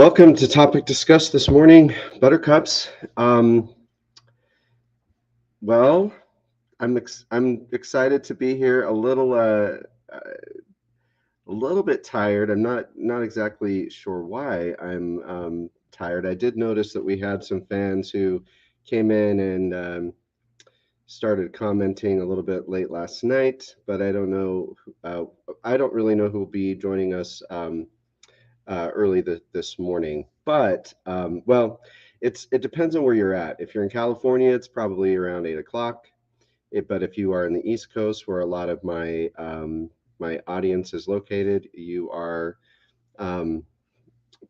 Welcome to topic discussed this morning, buttercups. Well, I'm excited to be here. A little bit tired. I'm not exactly sure why I'm tired. I did notice that we had some fans who came in and started commenting a little bit late last night, but I don't know. I don't really know who will be joining us early this morning. But well, it depends on where you're at. If you're in California, it's probably around 8 o'clock. But if you are in the East Coast, where a lot of my audience is located, you are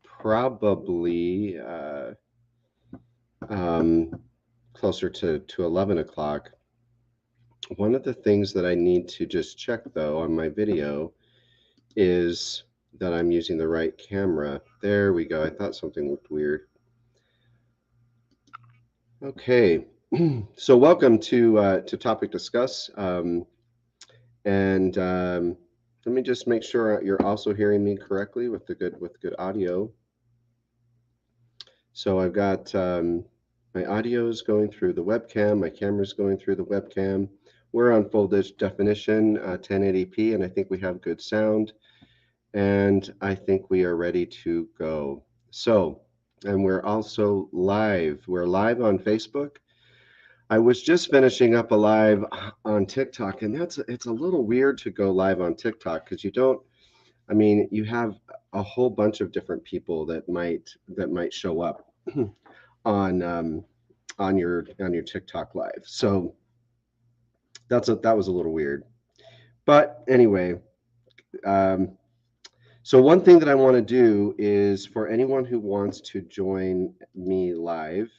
probably closer to 11 o'clock. One of the things that I need to just check though on my video is that I'm using the right camera. There we go. I thought something looked weird. Okay, so welcome to Topic Discuss. And let me just make sure you're also hearing me correctly with good audio. So I've got my audio is going through the webcam, my camera's going through the webcam. We're on full definition, 1080p, and I think we have good sound. And I think we are ready to go. So, and we're also live. We're live on Facebook. I was just finishing up a live on TikTok, and it's a little weird to go live on TikTok because you have a whole bunch of different people that might show up on your TikTok live. So that was a little weird. But anyway, so one thing that I want to do is for anyone who wants to join me live,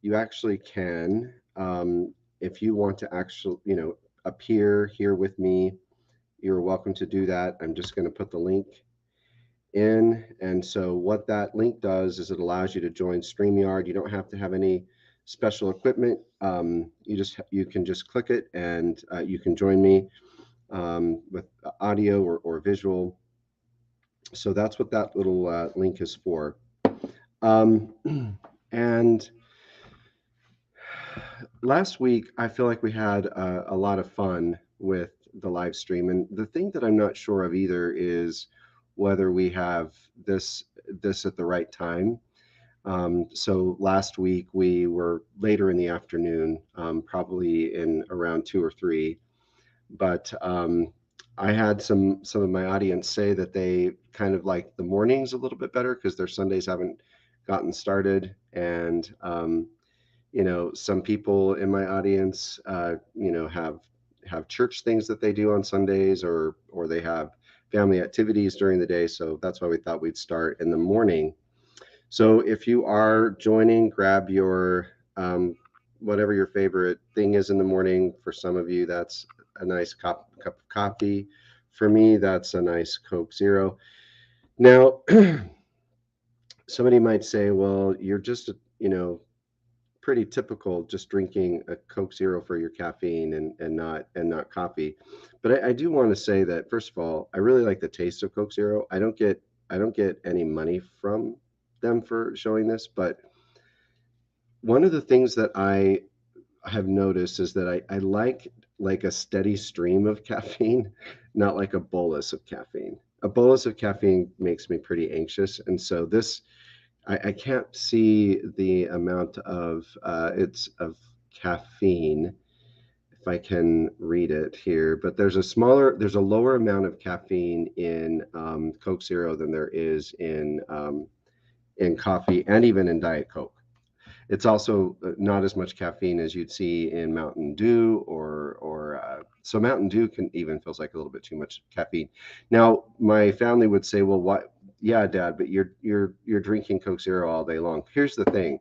you actually can. If you want to actually, appear here with me, you're welcome to do that. I'm just going to put the link in. And so what that link does is it allows you to join StreamYard. You don't have to have any special equipment. You can just click it and you can join me with audio or visual. So that's what that little link is for. And last week, I feel like we had a lot of fun with the live stream. And the thing that I'm not sure of either is whether we have this at the right time. So last week, we were later in the afternoon, probably in around 2 or 3. But I had some of my audience say that they kind of like the mornings a little bit better because their Sundays haven't gotten started. And, some people in my audience, have church things that they do on Sundays or they have family activities during the day. So that's why we thought we'd start in the morning. So if you are joining, grab your whatever your favorite thing is in the morning. For some of you, that's a nice cup of coffee. For me, that's a nice Coke Zero. Now, somebody might say, well, you're just, pretty typical just drinking a Coke Zero for your caffeine and not coffee. But I do want to say that, first of all, I really like the taste of Coke Zero. I don't get any money from them for showing this, but one of the things that I have noticed is that I like a steady stream of caffeine, not like a bolus of caffeine. A bolus of caffeine makes me pretty anxious, and so this I can't see the amount of caffeine if I can read it here, but there's a lower amount of caffeine in Coke Zero than there is in coffee and even in Diet Coke. It's also not as much caffeine as you'd see in Mountain Dew so Mountain Dew feels like a little bit too much caffeine. Now, my family would say, well, why? Yeah, Dad, but you're drinking Coke Zero all day long. Here's the thing.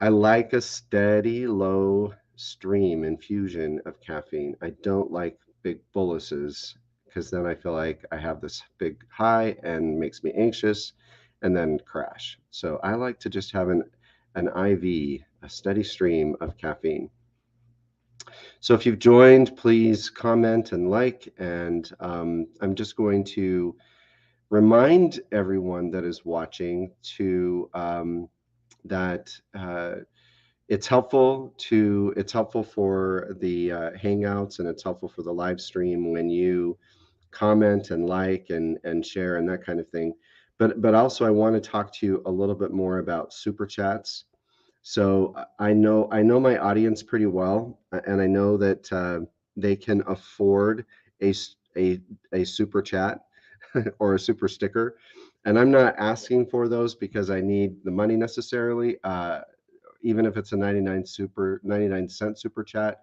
I like a steady, low stream infusion of caffeine. I don't like big boluses because then I feel like I have this big high and makes me anxious and then crash. So I like to just have an IV, a steady stream of caffeine. So if you've joined, please comment and like, and I'm just going to remind everyone that is watching to that it's helpful for the hangouts, and it's helpful for the live stream when you comment and like and share and that kind of thing. But also I want to talk to you a little bit more about super chats. So I know my audience pretty well, and I know that they can afford a a super chat or a super sticker, and I'm not asking for those because I need the money necessarily. Even if it's a 99-cent super chat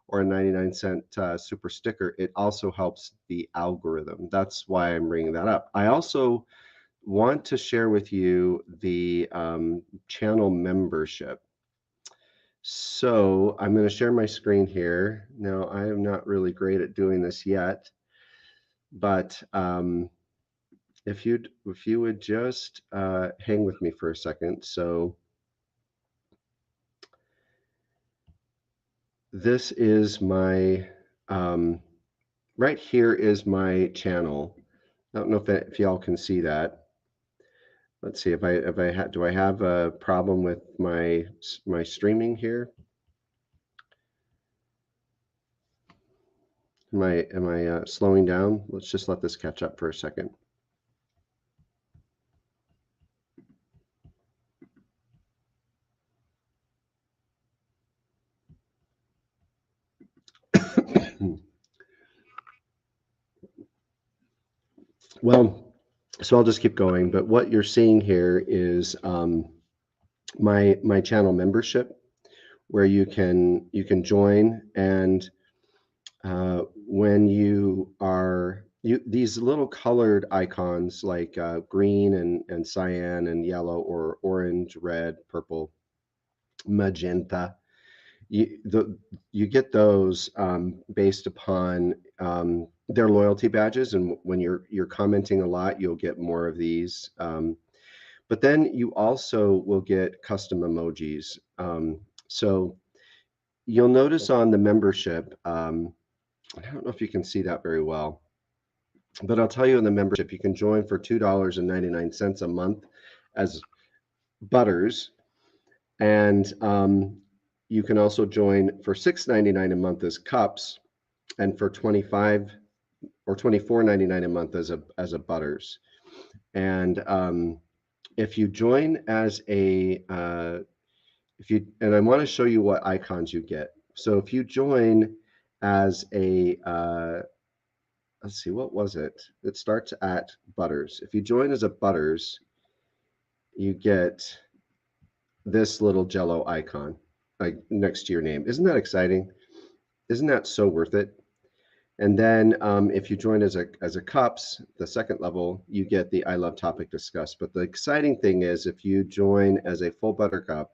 or a 99-cent super sticker, it also helps the algorithm. That's why I'm bringing that up. I also want to share with you the channel membership. So I'm going to share my screen here. Now, I am not really great at doing this yet, but if you would just hang with me for a second. So this is my right here is my channel. I don't know if y'all can see that. Let's see do I have a problem with my streaming here? Am I slowing down? Let's just let this catch up for a second. Well, so I'll just keep going. But what you're seeing here is my channel membership, where you can join, and when you are these little colored icons like green and cyan and yellow or orange, red, purple, magenta, you get those based upon their loyalty badges, and when you're commenting a lot, you'll get more of these. But then you also will get custom emojis. So you'll notice on the membership, I don't know if you can see that very well, but I'll tell you in the membership, you can join for $2.99 a month as butters, and you can also join for $6.99 a month as cups, and for 25 or $24.99 a month as a butters. And if you join as a and I want to show you what icons you get. So if you join as a let's see, what was it? It starts at butters. If you join as a butters, you get this little jello icon like next to your name. Isn't that exciting? Isn't that so worth it? And then if you join as a cups, the second level, you get the I love topic discussed. But the exciting thing is if you join as a full buttercup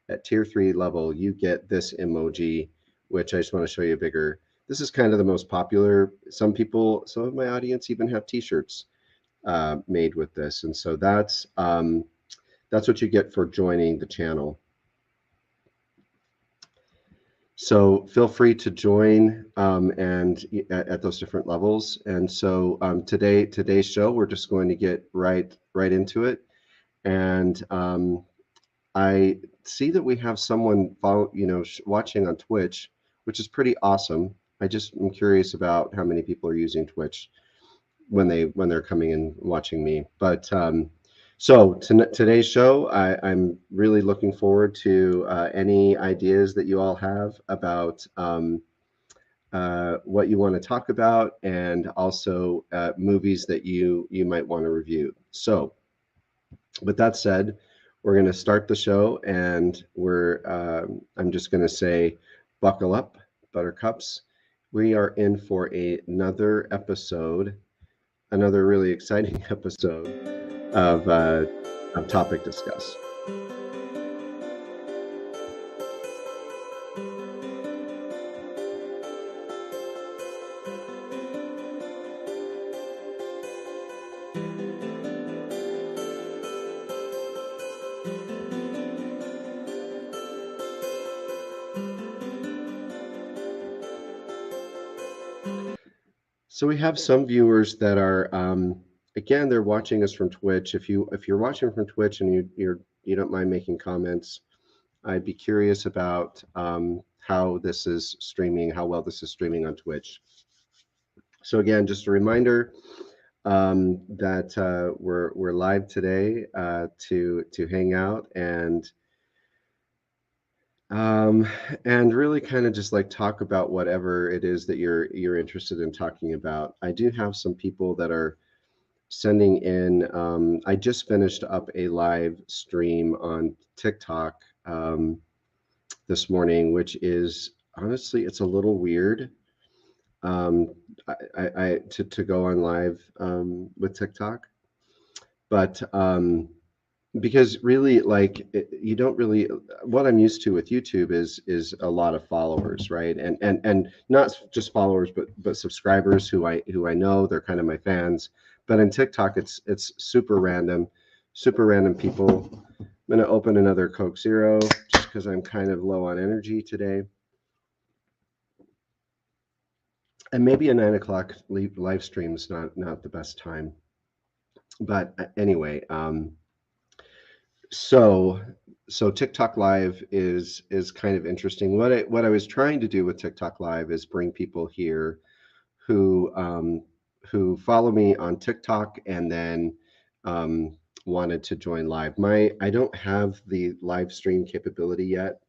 at tier 3 level, you get this emoji, which I just want to show you bigger. This is kind of the most popular. Some of my audience even have t-shirts made with this. And so that's what you get for joining the channel. So feel free to join and at those different levels. And so today's show, we're just going to get right into it. And I see that we have someone watching on Twitch, which is pretty awesome. I just am curious about how many people are using Twitch when they're coming and watching me. But so today's show, I'm really looking forward to any ideas that you all have about what you want to talk about, and also movies that you might want to review. So with that said, we're going to start the show, and I'm just going to say, buckle up, buttercups. We are in for another really exciting episode of Topic Discuss. So we have some viewers that are again, they're watching us from Twitch. If you're watching from Twitch and you don't mind making comments, I'd be curious about how this is streaming, how well this is streaming on Twitch. So again, just a reminder that we're live today to hang out and really kind of just like talk about whatever it is that you're interested in talking about. I do have some people that are sending in. I just finished up a live stream on TikTok this morning, which is honestly, it's a little weird. Um, to go on live with TikTok, but because really, like, you don't really, what I'm used to with YouTube is a lot of followers, right? And not just followers, but subscribers who I know, they're kind of my fans. But in TikTok, it's super random people. I'm gonna open another Coke Zero just because I'm kind of low on energy today. And maybe a 9 o'clock live stream is not the best time. But anyway, so TikTok Live is kind of interesting. What I was trying to do with TikTok Live is bring people here who follow me on TikTok and then wanted to join live. I don't have the live stream capability yet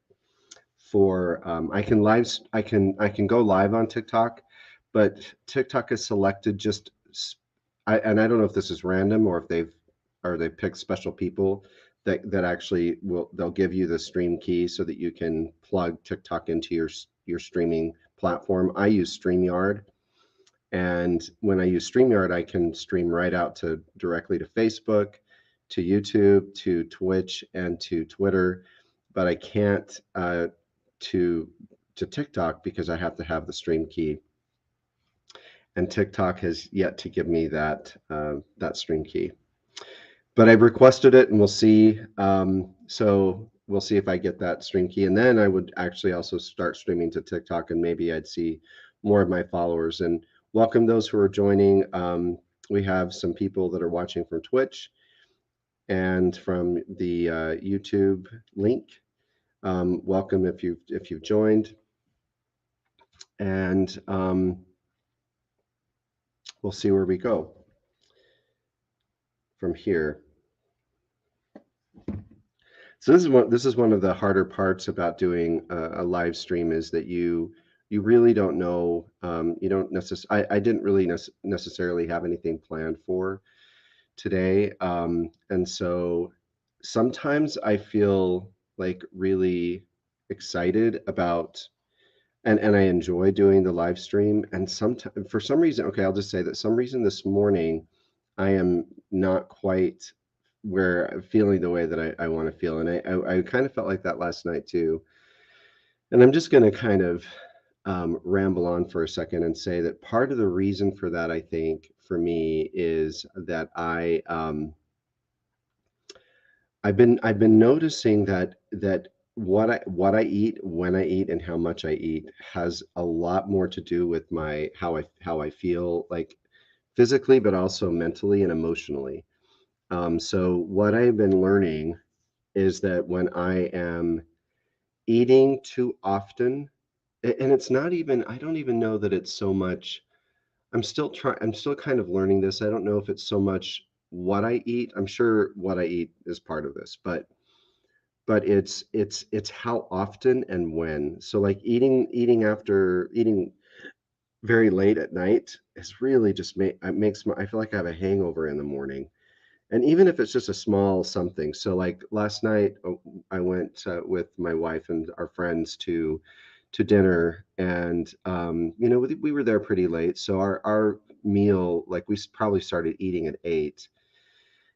for I can go live on TikTok, but TikTok has selected just and I don't know if this is random or if they picked special people that actually they'll give you the stream key so that you can plug TikTok into your streaming platform. I use StreamYard, and when I use StreamYard, I can stream right out to directly to Facebook, to YouTube, to Twitch, and to Twitter, but I can't to TikTok because I have to have the stream key, and TikTok has yet to give me that stream key. But I've requested it, and we'll see. So we'll see if I get that stream key, and then I would actually also start streaming to TikTok, and maybe I'd see more of my followers. And welcome those who are joining. We have some people that are watching from Twitch and from the YouTube link. Welcome if you've joined, and we'll see where we go from here. So this is one of the harder parts about doing a live stream, is that you really don't know. You don't necessarily. I didn't really necessarily have anything planned for today, and so sometimes I feel like really excited about, and I enjoy doing the live stream. And sometimes, for some reason, okay, I'll just say that some reason this morning I am not quite where I'm feeling the way that I want to feel. And I kind of felt like that last night too. And I'm just going to kind of ramble on for a second and say that part of the reason for that, I think, for me, is that I've been noticing that what I eat, when I eat, and how much I eat has a lot more to do with my how I feel, like physically, but also mentally and emotionally. So what I've been learning is that when I am eating too often, and it's not even, I don't even know that it's so much, I'm still kind of learning this. I don't know if it's so much what I eat. I'm sure what I eat is part of this, but it's how often and when. So like eating very late at night is really just I feel like I have a hangover in the morning. And even if it's just a small something. So like last night, I went with my wife and our friends to dinner, and we were there pretty late. So our meal, like we probably started eating at 8,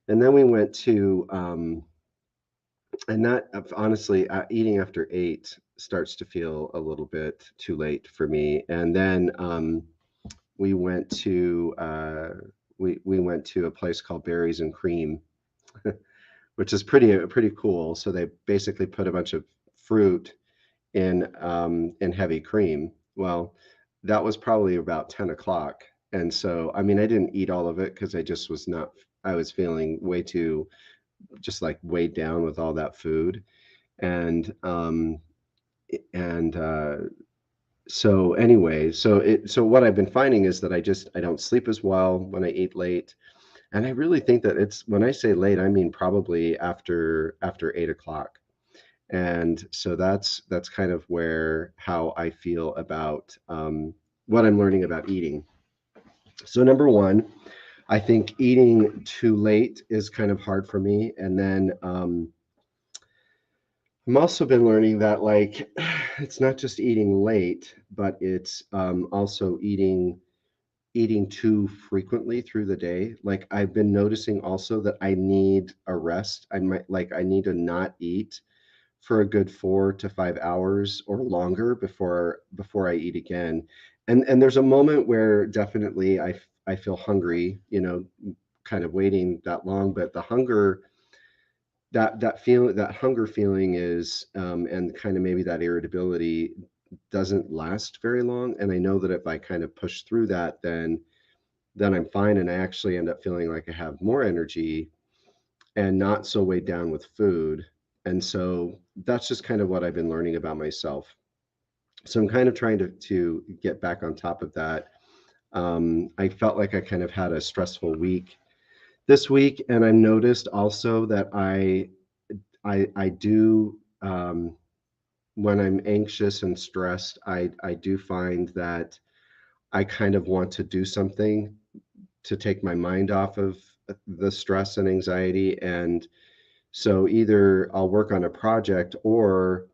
and then we went to and that honestly, eating after 8 starts to feel a little bit too late for me. And then we went to we went to a place called Berries and Cream, which is pretty cool. So they basically put a bunch of fruit in heavy cream. Well, that was probably about 10 o'clock, And so, I mean, I didn't eat all of it because I just was not, I was feeling way too, just like weighed down with all that food. And, and, so anyway, so what I've been finding is that I don't sleep as well when I eat late. And I really think that it's, when I say late, I mean probably after 8 o'clock. And so that's kind of where how I feel about what I'm learning about eating. So number one, I think eating too late is kind of hard for me. And then I'm also been learning that like it's not just eating late, but it's also eating too frequently through the day. Like I've been noticing also that I need a rest. I need to not eat for a good 4 to 5 hours or longer before I eat again. And there's a moment where definitely I feel hungry, kind of waiting that long, but the hunger that hunger feeling is and kind of maybe that irritability doesn't last very long. And I know that if I kind of push through that, then I'm fine, and I actually end up feeling like I have more energy and not so weighed down with food. And so that's just kind of what I've been learning about myself. So I'm kind of trying to get back on top of that. I felt like I kind of had a stressful week this week, and I noticed also that I do when I'm anxious and stressed, I do find that I kind of want to do something to take my mind off of the stress and anxiety. And so either I'll work on a project um,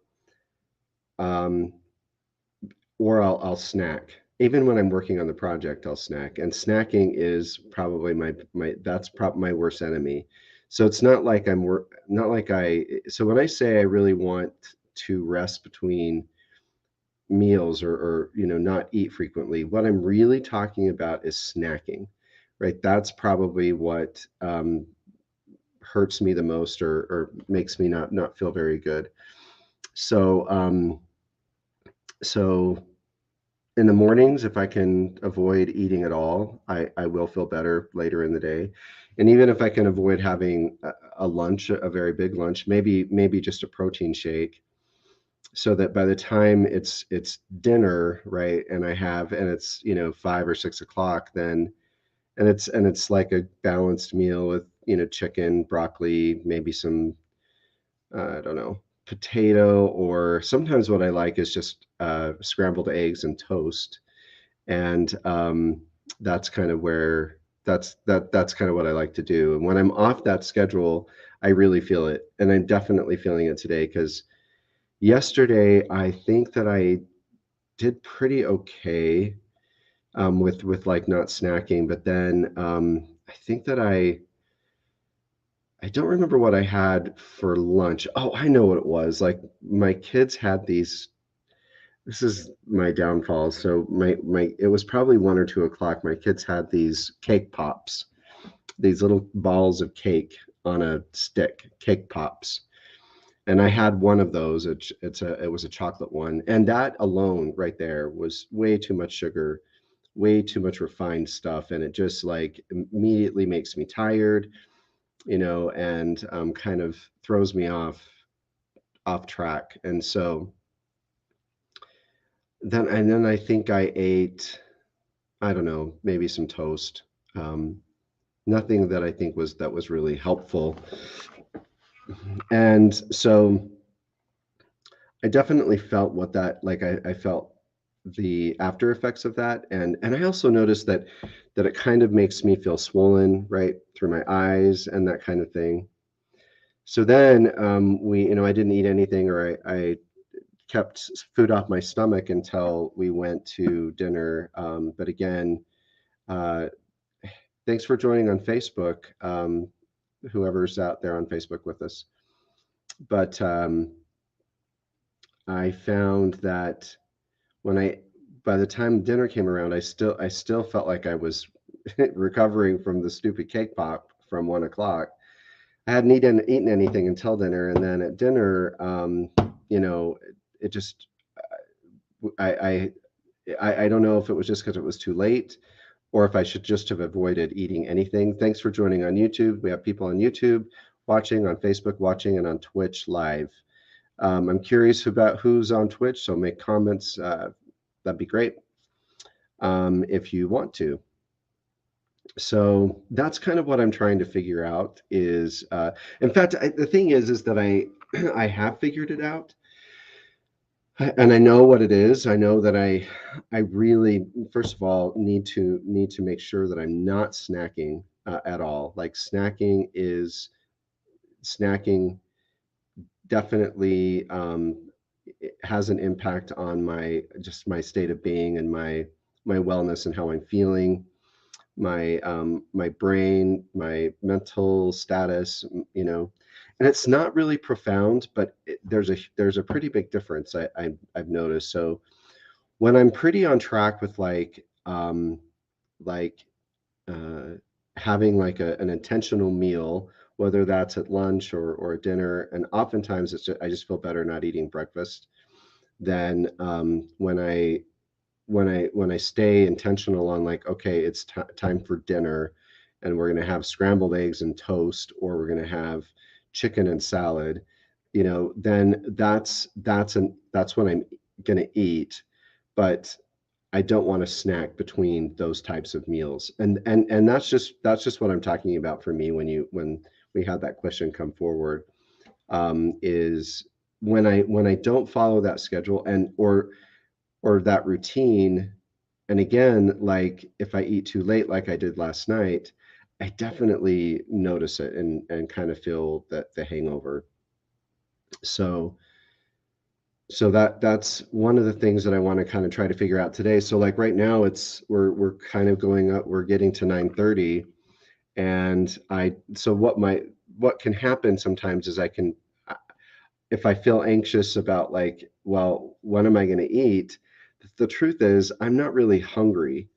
or I'll snack. Even when I'm working on the project, I'll snack. And snacking is probably my worst enemy. So it's not like not like so when I say I really want to rest between meals or not eat frequently, what I'm really talking about is snacking, right? That's probably what hurts me the most or makes me not feel very good. So so in the mornings, if I can avoid eating at all, I will feel better later in the day. And even if I can avoid having a lunch, a very big lunch, maybe just a protein shake, so that by the time it's dinner, right, and it's 5 or 6 o'clock, then and it's like a balanced meal with chicken, broccoli, maybe some I don't know, potato, or sometimes what I like is just scrambled eggs and toast. And that's kind of where that's kind of what I like to do. And when I'm off that schedule, I really feel it, and I'm definitely feeling it today because yesterday I think that I did pretty okay with like not snacking, but then I think that I don't remember what I had for lunch. Oh, I know what it was. Like my kids had these. This is my downfall. So my it was probably 1 or 2 o'clock. My kids had these cake pops, these little balls of cake on a stick, cake pops. And I had one of those. It was a chocolate one, and that alone right there was way too much sugar, way too much refined stuff, and it just like immediately makes me tired, and kind of throws me off track. And so then I think I ate, I don't know, maybe some toast. Um, Nothing that I think was really helpful. And so I definitely felt what that like I felt the after effects of that. And I also noticed that it kind of makes me feel swollen right through my eyes and that kind of thing. So then I didn't eat anything, or I kept food off my stomach until we went to dinner. But again, uh, thanks for joining on Facebook, whoever's out there on Facebook with us. But I found that when by the time dinner came around, I still felt like I was recovering from the stupid cake pop from 1 o'clock. I hadn't eaten anything until dinner, and then at dinner, you know, it just I I don't know if it was just because it was too late, or if I should just have avoided eating anything. Thanks for joining on YouTube. We have people on YouTube watching, on Facebook watching, and on Twitch live. I'm curious about who's on Twitch, so make comments. That'd be great if you want to. So that's kind of what I'm trying to figure out is, in fact, the thing is that I have figured it out. And I know what it is. I know that I really, first of all, need to make sure that I'm not snacking at all. Like snacking definitely it has an impact on my state of being and my wellness and how I'm feeling, my brain, my mental status, and it's not really profound, but there's a pretty big difference I've noticed. So when I'm pretty on track with like uh, having like an intentional meal, whether that's at lunch or at dinner, and oftentimes I just feel better not eating breakfast than when I stay intentional on like, okay, it's time for dinner, and we're going to have scrambled eggs and toast, or we're going to have chicken and salad, then that's when I'm going to eat, but I don't want to snack between those types of meals. And that's just what I'm talking about for me when we had that question come forward, is when I don't follow that schedule or that routine. And again, like if I eat too late, like I did last night, I definitely notice it and kind of feel that the hangover. So that's one of the things that I want to kind of try to figure out today. So like right now we're kind of going up, we're getting to 9:30, and what can happen sometimes is if I feel anxious about like, well, when am I going to eat? The truth is I'm not really hungry.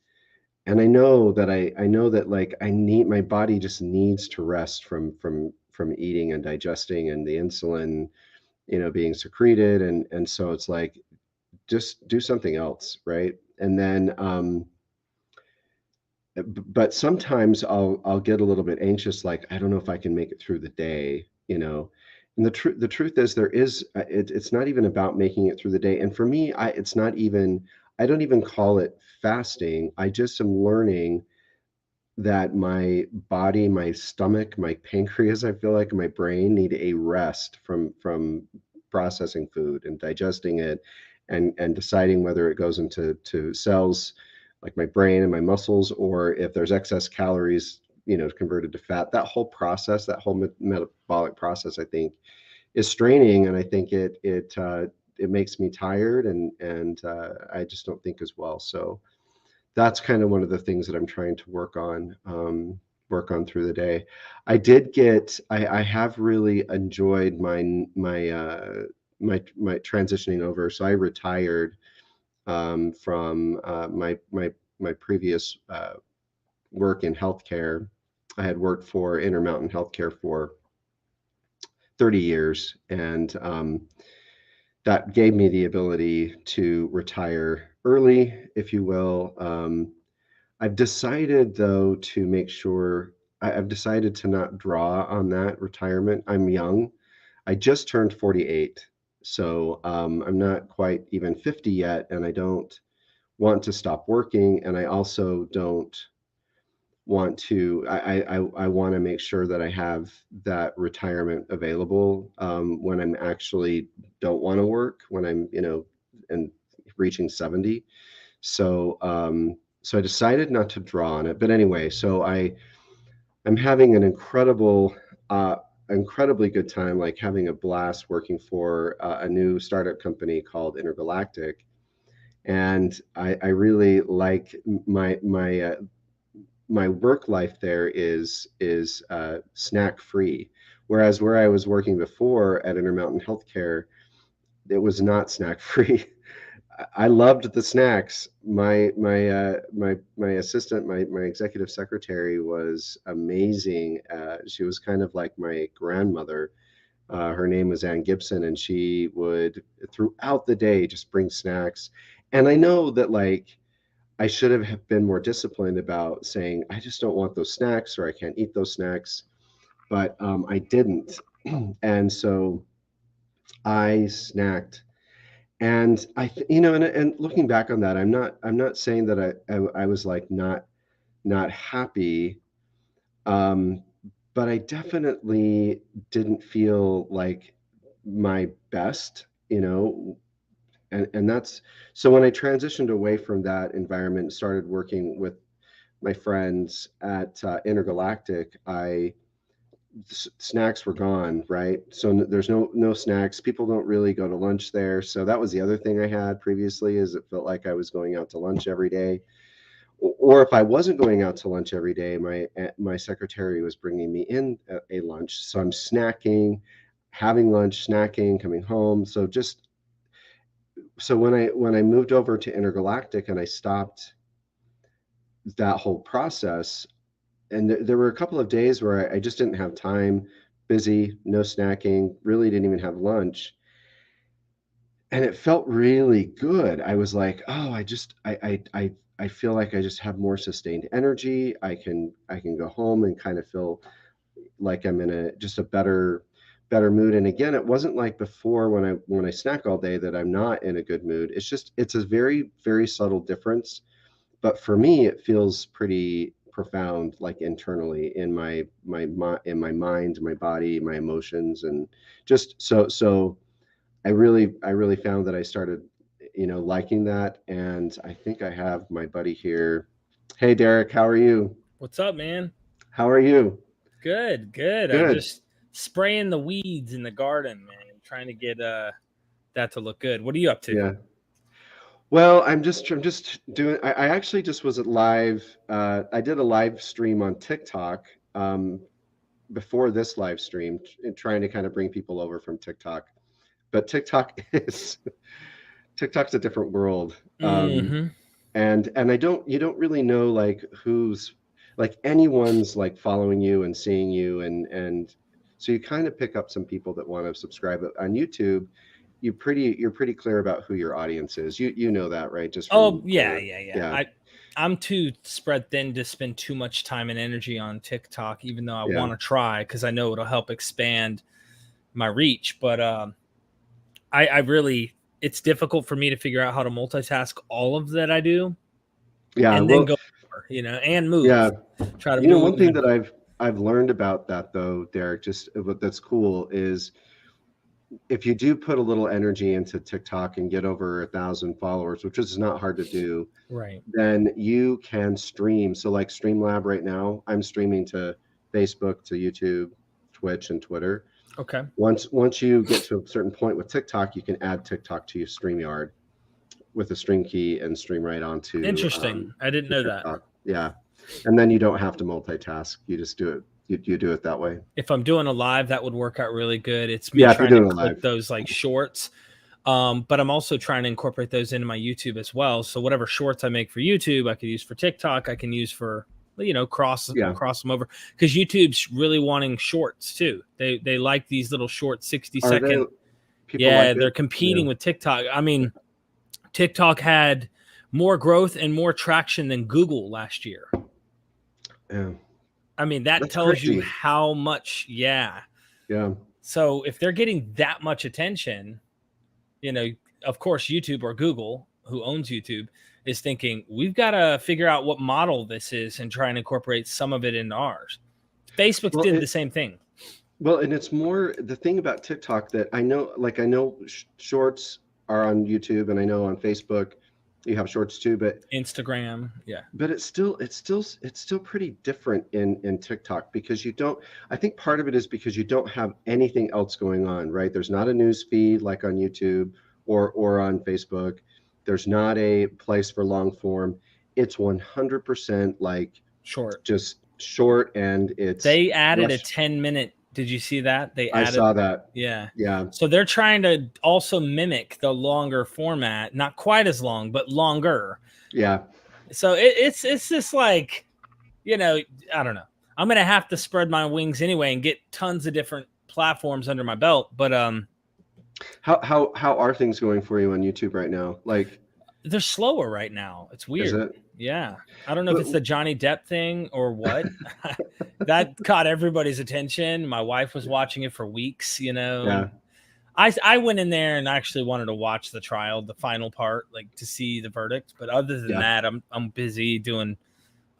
And I know that like my body just needs to rest from eating and digesting and the insulin, being secreted. And so it's like, just do something else, right? And then but sometimes I'll get a little bit anxious, like I don't know if I can make it through the day. And the truth is it's not even about making it through the day. And for me, I don't even call it fasting. I just am learning that my body, my stomach, my pancreas, I feel like my brain need a rest from processing food and digesting it, and deciding whether it goes into cells like my brain and my muscles, or if there's excess calories, converted to fat. That whole process, that whole metabolic process, I think, is straining, and I think it makes me tired, and I just don't think as well. So that's kind of one of the things that I'm trying to work on through the day. I have really enjoyed my transitioning over. So I retired from my previous work in healthcare. I had worked for Intermountain Healthcare for 30 years, and that gave me the ability to retire early, if you will. I've decided, though, to make sure I've decided to not draw on that retirement. I'm young. I just turned 48. So I'm not quite even 50 yet, and I don't want to stop working. And I also don't want to, I want to make sure that I have that retirement available when I'm actually don't want to work, when I'm, and reaching 70. So I decided not to draw on it. But anyway, so I'm having an incredibly good time, like having a blast working for a new startup company called Intergalactic, and I really like my work life there is snack free, whereas where I was working before at Intermountain Healthcare, it was not snack free. I loved the snacks. My assistant, my executive secretary was amazing. She was kind of like my grandmother. Her name was Ann Gibson, and she would throughout the day just bring snacks. And I know that like I should have been more disciplined about saying, I just don't want those snacks, or I can't eat those snacks. But I didn't. And so I snacked. And and looking back on that, I'm not saying that I was like not happy. Um, but I definitely didn't feel like my best, and that's so when I transitioned away from that environment and started working with my friends at Intergalactic, snacks were gone, right? So there's no snacks. People don't really go to lunch there. So that was the other thing I had previously, is it felt like I was going out to lunch every day. Or if I wasn't going out to lunch every day, my secretary was bringing me in a lunch. So I'm snacking, having lunch, snacking, coming home. So when I moved over to Intergalactic and I stopped that whole process, and there were a couple of days where I just didn't have time, busy, no snacking, really didn't even have lunch. And it felt really good. I was like, oh, I feel like I just have more sustained energy. I can go home and kind of feel like I'm in a better mood. And again, it wasn't like before when I snack all day that I'm not in a good mood. It's a very, very subtle difference. But for me, it feels pretty profound, like internally in my mind, my body, my emotions, and just so I really found that I started, liking that. And I think I have my buddy here. Hey, Derrick, how are you? What's up, man? How are you? Good, good. I'm Good. just spraying the weeds in the garden, man. Trying to get that to look good. What are you up to? Yeah. Well, I'm just doing. I actually just was at live. I did a live stream on TikTok before this live stream, trying to kind of bring people over from TikTok. But TikTok's a different world. Mm-hmm. And you don't really know like who's like anyone's like following you and seeing you, and so you kind of pick up some people that want to subscribe. But on YouTube, you're pretty clear about who your audience is. You know that, right? Just Oh from yeah, your yeah, yeah. yeah, I'm too spread thin to spend too much time and energy on TikTok, even though I yeah. want to try because I know it'll help expand my reach. But I really, it's difficult for me to figure out how to multitask all of that I do Yeah, and then well, go, and move. yeah. Try to move One thing and that I've learned about that though, Derek, just what that's cool is if you do put a little energy into TikTok and get over 1,000 followers, which is not hard to do, right. then you can stream. So like Streamlab right now, I'm streaming to Facebook, to YouTube, Twitch, and Twitter. Okay. Once you get to a certain point with TikTok, you can add TikTok to your StreamYard with a stream key and stream right onto Interesting. I didn't to know that. TikTok. Yeah, and then you don't have to multitask. You just do it. You do it that way. If I'm doing a live, that would work out really good. It's me Yeah, if you're trying to doing a clip live. those like shorts. But I'm also trying to incorporate those into my YouTube as well. So whatever shorts I make for YouTube, I could use for TikTok. I can use for cross Yeah. them over because YouTube's really wanting shorts too. They like these little short 60 Are they second. people Yeah, like they're it? competing Yeah. with TikTok. I mean, TikTok had more growth and more traction than Google last year. Yeah. I mean, that That's tells you crazy. how much, yeah. Yeah. So if they're getting that much attention, of course, YouTube or Google, who owns YouTube, is thinking, we've got to figure out what model this is and try and incorporate some of it into ours. Facebook Well, did the same thing. and it's more the thing about TikTok that I know, like I know shorts are on YouTube, and I know on Facebook you have shorts too, but Instagram, yeah. it's still pretty different in TikTok because you don't. I think part of it is because you don't have anything else going on, right? There's not a news feed like on YouTube or on Facebook. There's not a place for long form. It's 100% like Short. just short, and it's They added a rush. 10-minute. Did you see that? They I added, saw that. yeah. Yeah. So they're trying to also mimic the longer format, not quite as long, but longer. Yeah. So it's just like, I don't know. I'm gonna have to spread my wings anyway and get tons of different platforms under my belt. But How are things going for you on YouTube right now? Like, They're slower right now. It's Is weird. it? Yeah. I don't know if But it's the Johnny Depp thing or what. That caught everybody's attention. My wife was watching it for weeks, you know, yeah, and I went in there and actually wanted to watch the trial, the final part, like to see the verdict. But other than yeah. that, I'm busy doing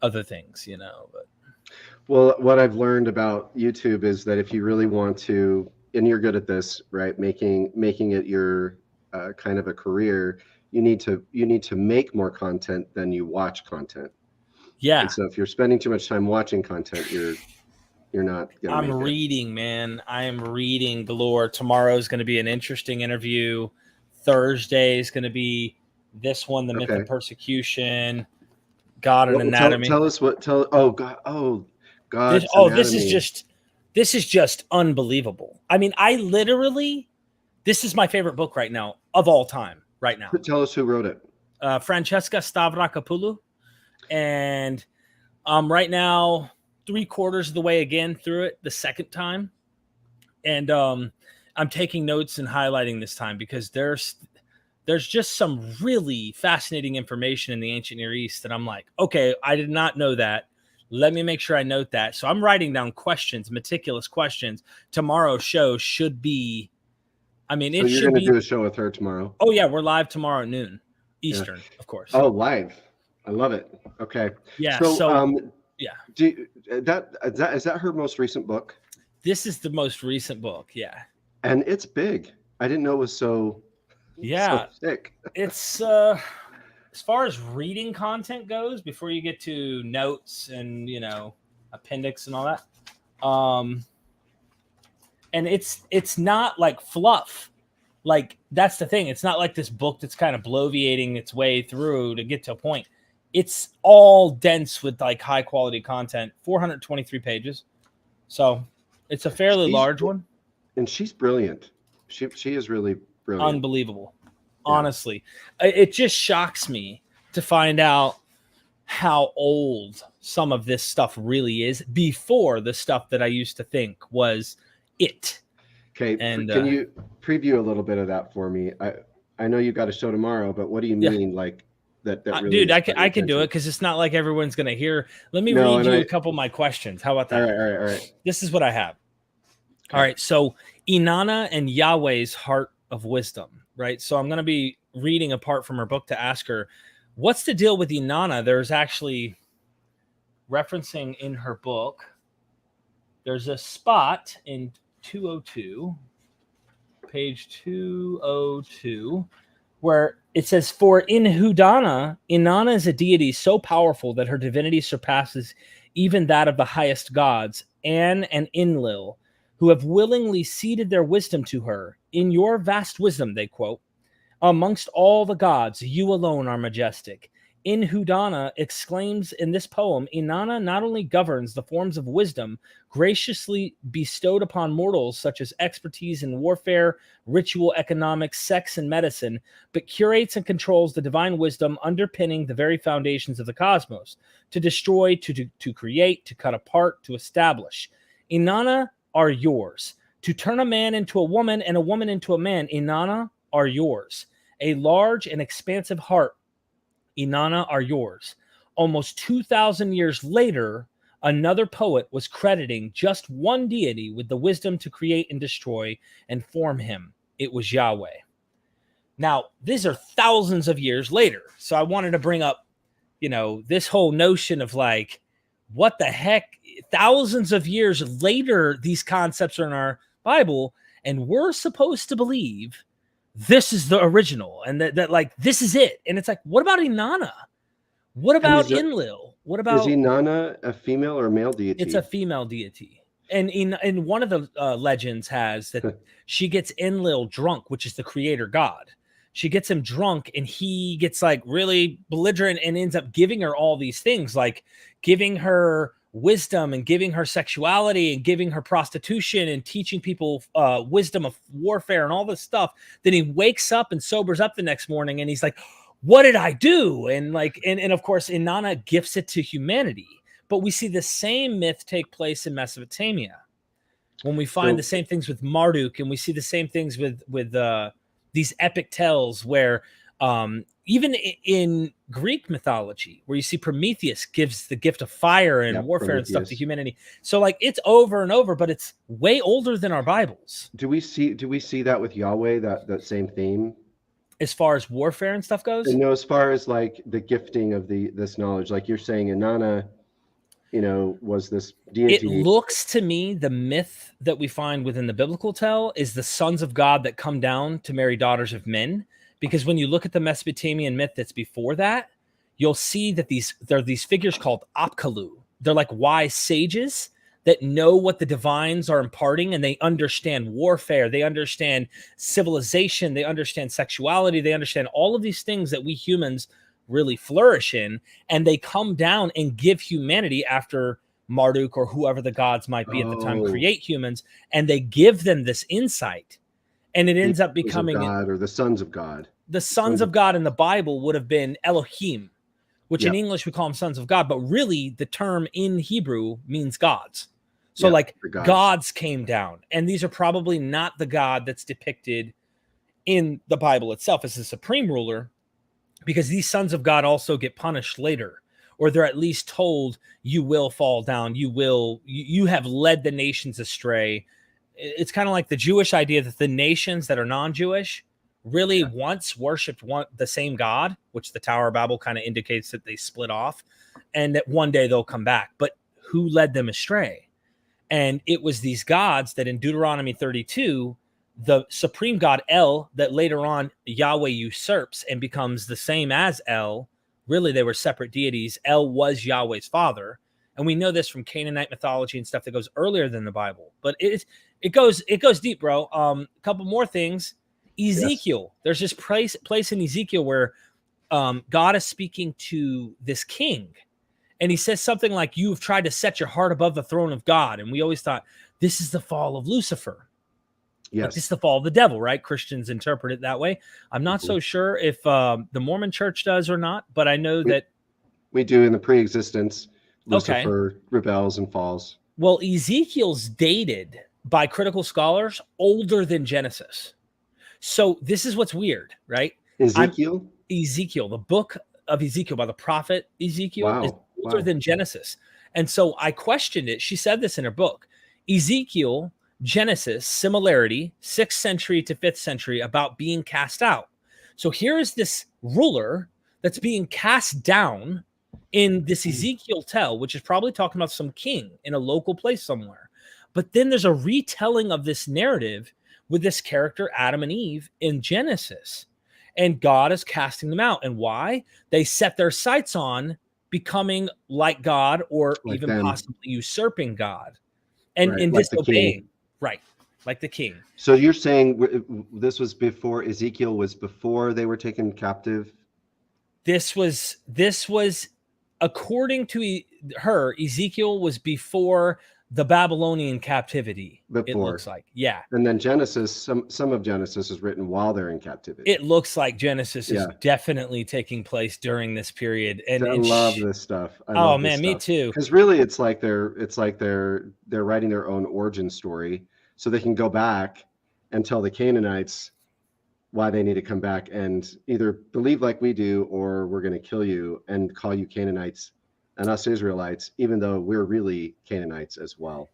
other things, you know. But Well, what I've learned about YouTube is that if you really want to, and you're good at this, right, making it your kind of a career, you need to make more content than you watch content. yeah, And so if you're spending too much time watching content, you're not gonna I'm make it. reading, man. I am reading galore. Tomorrow is going to be an interesting interview. Thursday is going to be this one, The Myth Okay. of Persecution, God and Well, Anatomy. tell us what oh God, God's Anatomy. This is just unbelievable. I mean, this is my favorite book right now of all time. Right now, Tell us who wrote it. Francesca Stavrakopoulou, and right now 3/4 of the way again through it the second time, and I'm taking notes and highlighting this time because there's just some really fascinating information in the ancient Near East that I'm like, okay, I did not know that. Let me make sure I note that. So I'm writing down questions, meticulous questions. Tomorrow's show should be, I mean, So it you're should going to be. do a show with her tomorrow. Oh yeah, we're live tomorrow at noon Eastern, of course. Oh, live. I love it. Okay. Yeah. So yeah. is that her most recent book? This is the most recent book. Yeah. And it's big. I didn't know it was so thick. It's as far as reading content goes, before you get to notes and, you know, appendix and all that. And it's not like fluff. Like, that's the thing. It's not like this book that's kind of bloviating its way through to get to a point. It's all dense with like high quality content. 423 pages. So it's a fairly large one. And she's brilliant. She is really brilliant. Unbelievable. Yeah. Honestly, it just shocks me to find out how old some of this stuff really is before the stuff that I used to think was it. Okay, and can you preview a little bit of that for me? I know you got a show tomorrow, but what do you mean, like that? Really, dude, I can do it because it's not like everyone's gonna hear. Let me read you a couple of my questions. How about that? All right. This is what I have. Okay. All right, so Inanna and Yahweh's heart of wisdom. Right. So I'm going to be reading a part from her book to ask her, what's the deal with Inanna? There's actually referencing in her book. There's a spot in 202, page 202, where it says, for in Hudana, Inanna is a deity so powerful that her divinity surpasses even that of the highest gods, An and Enlil, who have willingly ceded their wisdom to her. In your vast wisdom, they quote, amongst all the gods, you alone are majestic. In Hudana exclaims in this poem, Inanna not only governs the forms of wisdom graciously bestowed upon mortals, such as expertise in warfare, ritual economics, sex, and medicine, but curates and controls the divine wisdom underpinning the very foundations of the cosmos, to destroy, to create, to cut apart, to establish. Inanna are yours. To turn a man into a woman and a woman into a man, Inanna, are yours. A large and expansive heart, Inanna, are yours. Almost 2,000 years later, another poet was crediting just one deity with the wisdom to create and destroy and form him. It was Yahweh. Now, these are thousands of years later. So I wanted to bring up, you know, this whole notion of like, what the heck? Thousands of years later, these concepts are in our Bible, and we're supposed to believe this is the original, and that like this is it. And it's like, what about Inanna? What about Enlil? What about, is Inanna a female or a male deity? It's a female deity. And in one of the legends has that she gets Enlil drunk, which is the creator god. She gets him drunk, and he gets like really belligerent and ends up giving her all these things, like giving her wisdom and giving her sexuality and giving her prostitution and teaching people wisdom of warfare and all this stuff. Then he wakes up and sobers up the next morning, and he's like, what did I do? And like, and of course, Inanna gifts it to humanity. But we see the same myth take place in Mesopotamia when we find the same things with Marduk, and we see the same things with these epic tales where even in Greek mythology, where you see Prometheus gives the gift of fire and warfare and stuff to humanity. So like it's over and over, but it's way older than our Bibles. Do we see that with Yahweh, that same theme? As far as warfare and stuff goes? No, as far as like the gifting of this knowledge, like you're saying, Inanna, was this deity. It looks to me, the myth that we find within the biblical tell is the sons of God that come down to marry daughters of men. Because when you look at the Mesopotamian myth that's before that, you'll see that there are these figures called Apkallu. They're like wise sages that know what the divines are imparting, and they understand warfare, they understand civilization, they understand sexuality, they understand all of these things that we humans really flourish in, and they come down and give humanity after Marduk or whoever the gods might be at the time create humans, and they give them this insight, and it ends up becoming God or the sons of God. The sons of God in the Bible would have been Elohim, which in English we call them sons of God, but really the term in Hebrew means gods. So like gods came down, and these are probably not the God that's depicted in the Bible itself as the supreme ruler, because these sons of God also get punished later, or they're at least told, you will fall down, you have led the nations astray. It's kind of like the Jewish idea that the nations that are non-Jewish really once worshipped the same God, which the Tower of Babel kind of indicates that they split off, and that one day they'll come back. But who led them astray? And it was these gods that in Deuteronomy 32, the supreme God El, that later on Yahweh usurps and becomes the same as El. Really, they were separate deities. El was Yahweh's father. And we know this from Canaanite mythology and stuff that goes earlier than the Bible. But it goes deep, bro. A couple more things. Ezekiel. There's this place in Ezekiel where God is speaking to this king. And he says something like, you've tried to set your heart above the throne of God. And we always thought, this is the fall of Lucifer. Yes. Like, this is the fall of the devil, right? Christians interpret it that way. I'm not so sure if the Mormon church does or not, but I know that we do in the pre-existence. Lucifer rebels and falls. Well, Ezekiel's dated by critical scholars older than Genesis. So this is what's weird, right? Ezekiel, the book of Ezekiel by the prophet Ezekiel is older than Genesis. And so I questioned it. She said this in her book. Ezekiel, Genesis, similarity, 6th century to 5th century, about being cast out. So here is this ruler that's being cast down in this Ezekiel tell, which is probably talking about some king in a local place somewhere. But then there's a retelling of this narrative with this character, Adam and Eve, in Genesis. And God is casting them out. And why? They set their sights on becoming like God, or like even them, possibly usurping God and disobeying. Right. Like the king. So you're saying this was before Ezekiel was before they were taken captive? This was according to her, Ezekiel was before the Babylonian captivity. It looks like, And then Genesis, some of Genesis is written while they're in captivity. It looks like Genesis is definitely taking place during this period. And I love this stuff. Me too. Because really, it's like they're writing their own origin story, so they can go back and tell the Canaanites why they need to come back and either believe like we do, or we're going to kill you and call you Canaanites and us Israelites, even though we're really Canaanites as well.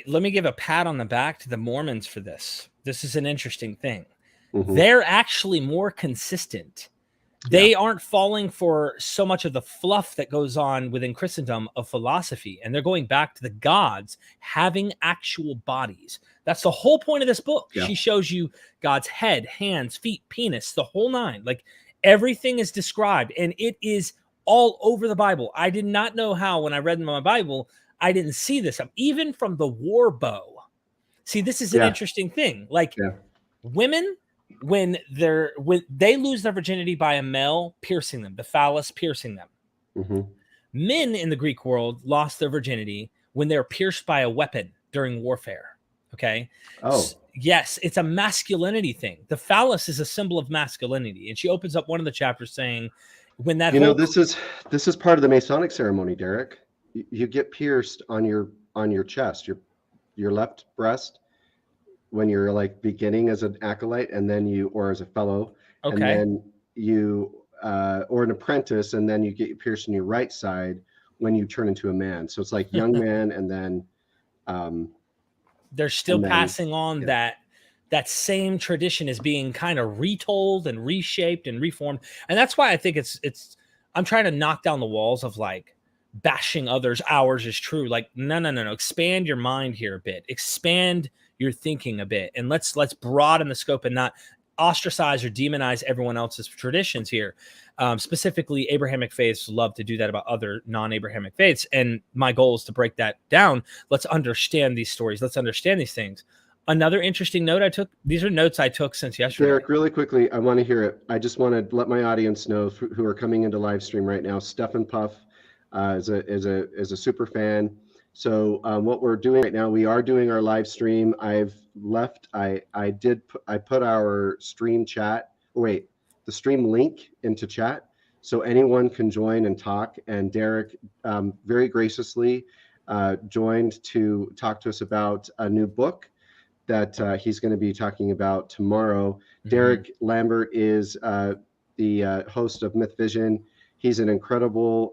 Let me give a pat on the back to the Mormons for this. This is an interesting thing. Mm-hmm. They're actually more consistent. They aren't falling for so much of the fluff that goes on within Christendom of philosophy, and they're going back to the gods having actual bodies. That's the whole point of this book. She shows you God's head, hands, feet, penis, the whole nine. Like, everything is described, and it is all over the Bible. I did not know how, when I read my Bible, I didn't see this. Even from the war bow. See, this is an interesting thing. Like, women, when they lose their virginity by a male piercing them, the phallus piercing them. Mm-hmm. Men in the Greek world lost their virginity when they were pierced by a weapon during warfare. Okay. Yes, it's a masculinity thing. The phallus is a symbol of masculinity. And she opens up one of the chapters saying, when that this is part of the Masonic ceremony, Derrick. You get pierced on your chest, your left breast, when you're like beginning as an acolyte, and then or as a fellow, and then you or an apprentice, and then you get pierced in your right side when you turn into a man. So it's like young man, and then they're still passing on yeah. that same tradition is being kind of retold and reshaped and reformed. And that's why I think it's I'm trying to knock down the walls of like bashing others. Ours is true. Like, no. Expand your mind here a bit. Expand your thinking a bit. And let's broaden the scope and not ostracize or demonize everyone else's traditions here. Specifically, Abrahamic faiths love to do that about other non-Abrahamic faiths. And my goal is to break that down. Let's understand these stories. Let's understand these things. Another interesting note I took, these are notes I took since yesterday. Derrick, really quickly, I want to hear it. I just want to let my audience know who are coming into live stream right now. Stefan Puff is a super fan. So what we're doing right now, we are doing our live stream. I put our stream chat, the stream link into chat, so anyone can join and talk. And Derrick very graciously joined to talk to us about a new book that he's going to be talking about tomorrow. Mm-hmm. Derrick Lambert is the host of MythVision. He's an incredible,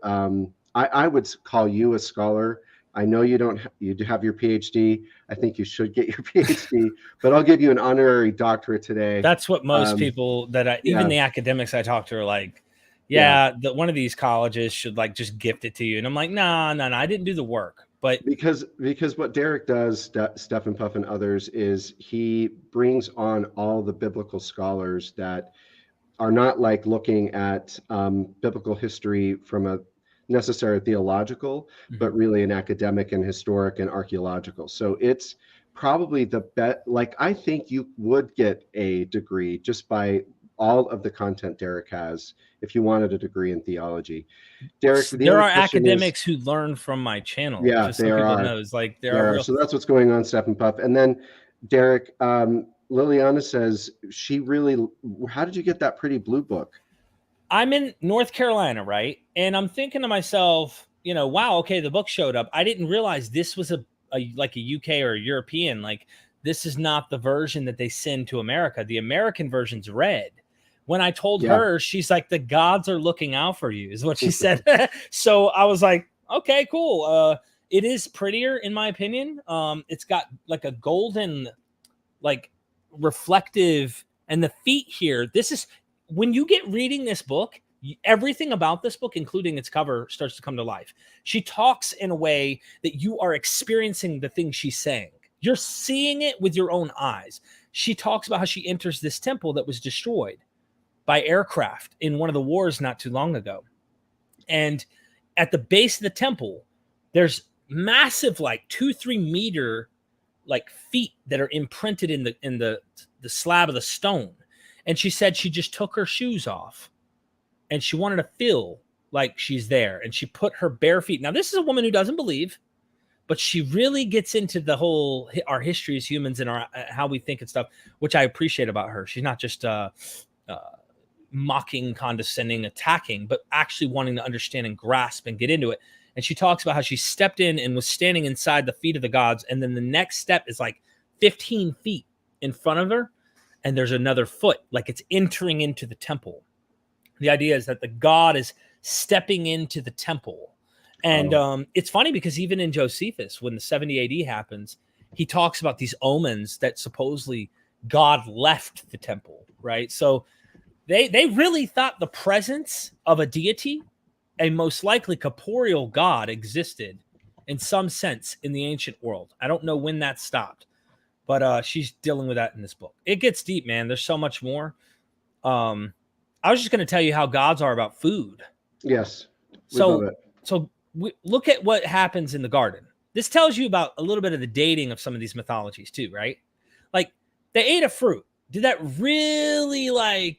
I would call you a scholar. I know you have your PhD. I think you should get your PhD, but I'll give you an honorary doctorate today. That's what most people even the academics I talk to are like, one of these colleges should like just gift it to you. And I'm like, no, I didn't do the work. But because what Derrick does, Stefan Puff and others, is he brings on all the biblical scholars that are not like looking at biblical history from a necessary theological, but really an academic and historic and archaeological. So it's probably the best. Like, I think you would get a degree just by all of the content Derrick has if you wanted a degree in theology. Derrick, there are academics who learn from my channel. Yeah, just so people knows, like there are. So that's what's going on, Stefan Puff. And then Derrick, Liliana says how did you get that pretty blue book? I'm in North Carolina, right? And I'm thinking to myself, wow, okay, the book showed up. I didn't realize this was a UK or a European. Like, this is not the version that they send to America. The American version's red. When I told her, she's like, the gods are looking out for you, is what she said. So I was like, okay, cool. It is prettier, in my opinion. It's got like a golden, like reflective, and the feet here. This is when you get reading this book, everything about this book, including its cover, starts to come to life. She talks in a way that you are experiencing the thing she's saying. You're seeing it with your own eyes. She talks about how she enters this temple that was destroyed by aircraft in one of the wars not too long ago. And at the base of the temple, there's massive, like 2-3 meter, like feet that are imprinted in the slab of the stone. And she said she just took her shoes off and she wanted to feel like she's there. And she put her bare feet. Now, this is a woman who doesn't believe, but she really gets into the whole, our history as humans and our how we think and stuff, which I appreciate about her. She's not just mocking, condescending, attacking, but actually wanting to understand and grasp and get into it. And she talks about how she stepped in and was standing inside the feet of the gods. And then the next step is like 15 feet in front of her. And there's another foot, like it's entering into the temple. The idea is that the god is stepping into the temple. And it's funny because even in Josephus, when the 70 AD happens, he talks about these omens that supposedly God left the temple, right? So they really thought the presence of a deity, a most likely corporeal god, existed in some sense in the ancient world. I don't know when that stopped, but she's dealing with that in this book. It gets deep, man. There's so much more. I was just going to tell you how gods are about food. Yes. So look at what happens in the garden. This tells you about a little bit of the dating of some of these mythologies too, right? Like, they ate a fruit. Did that really,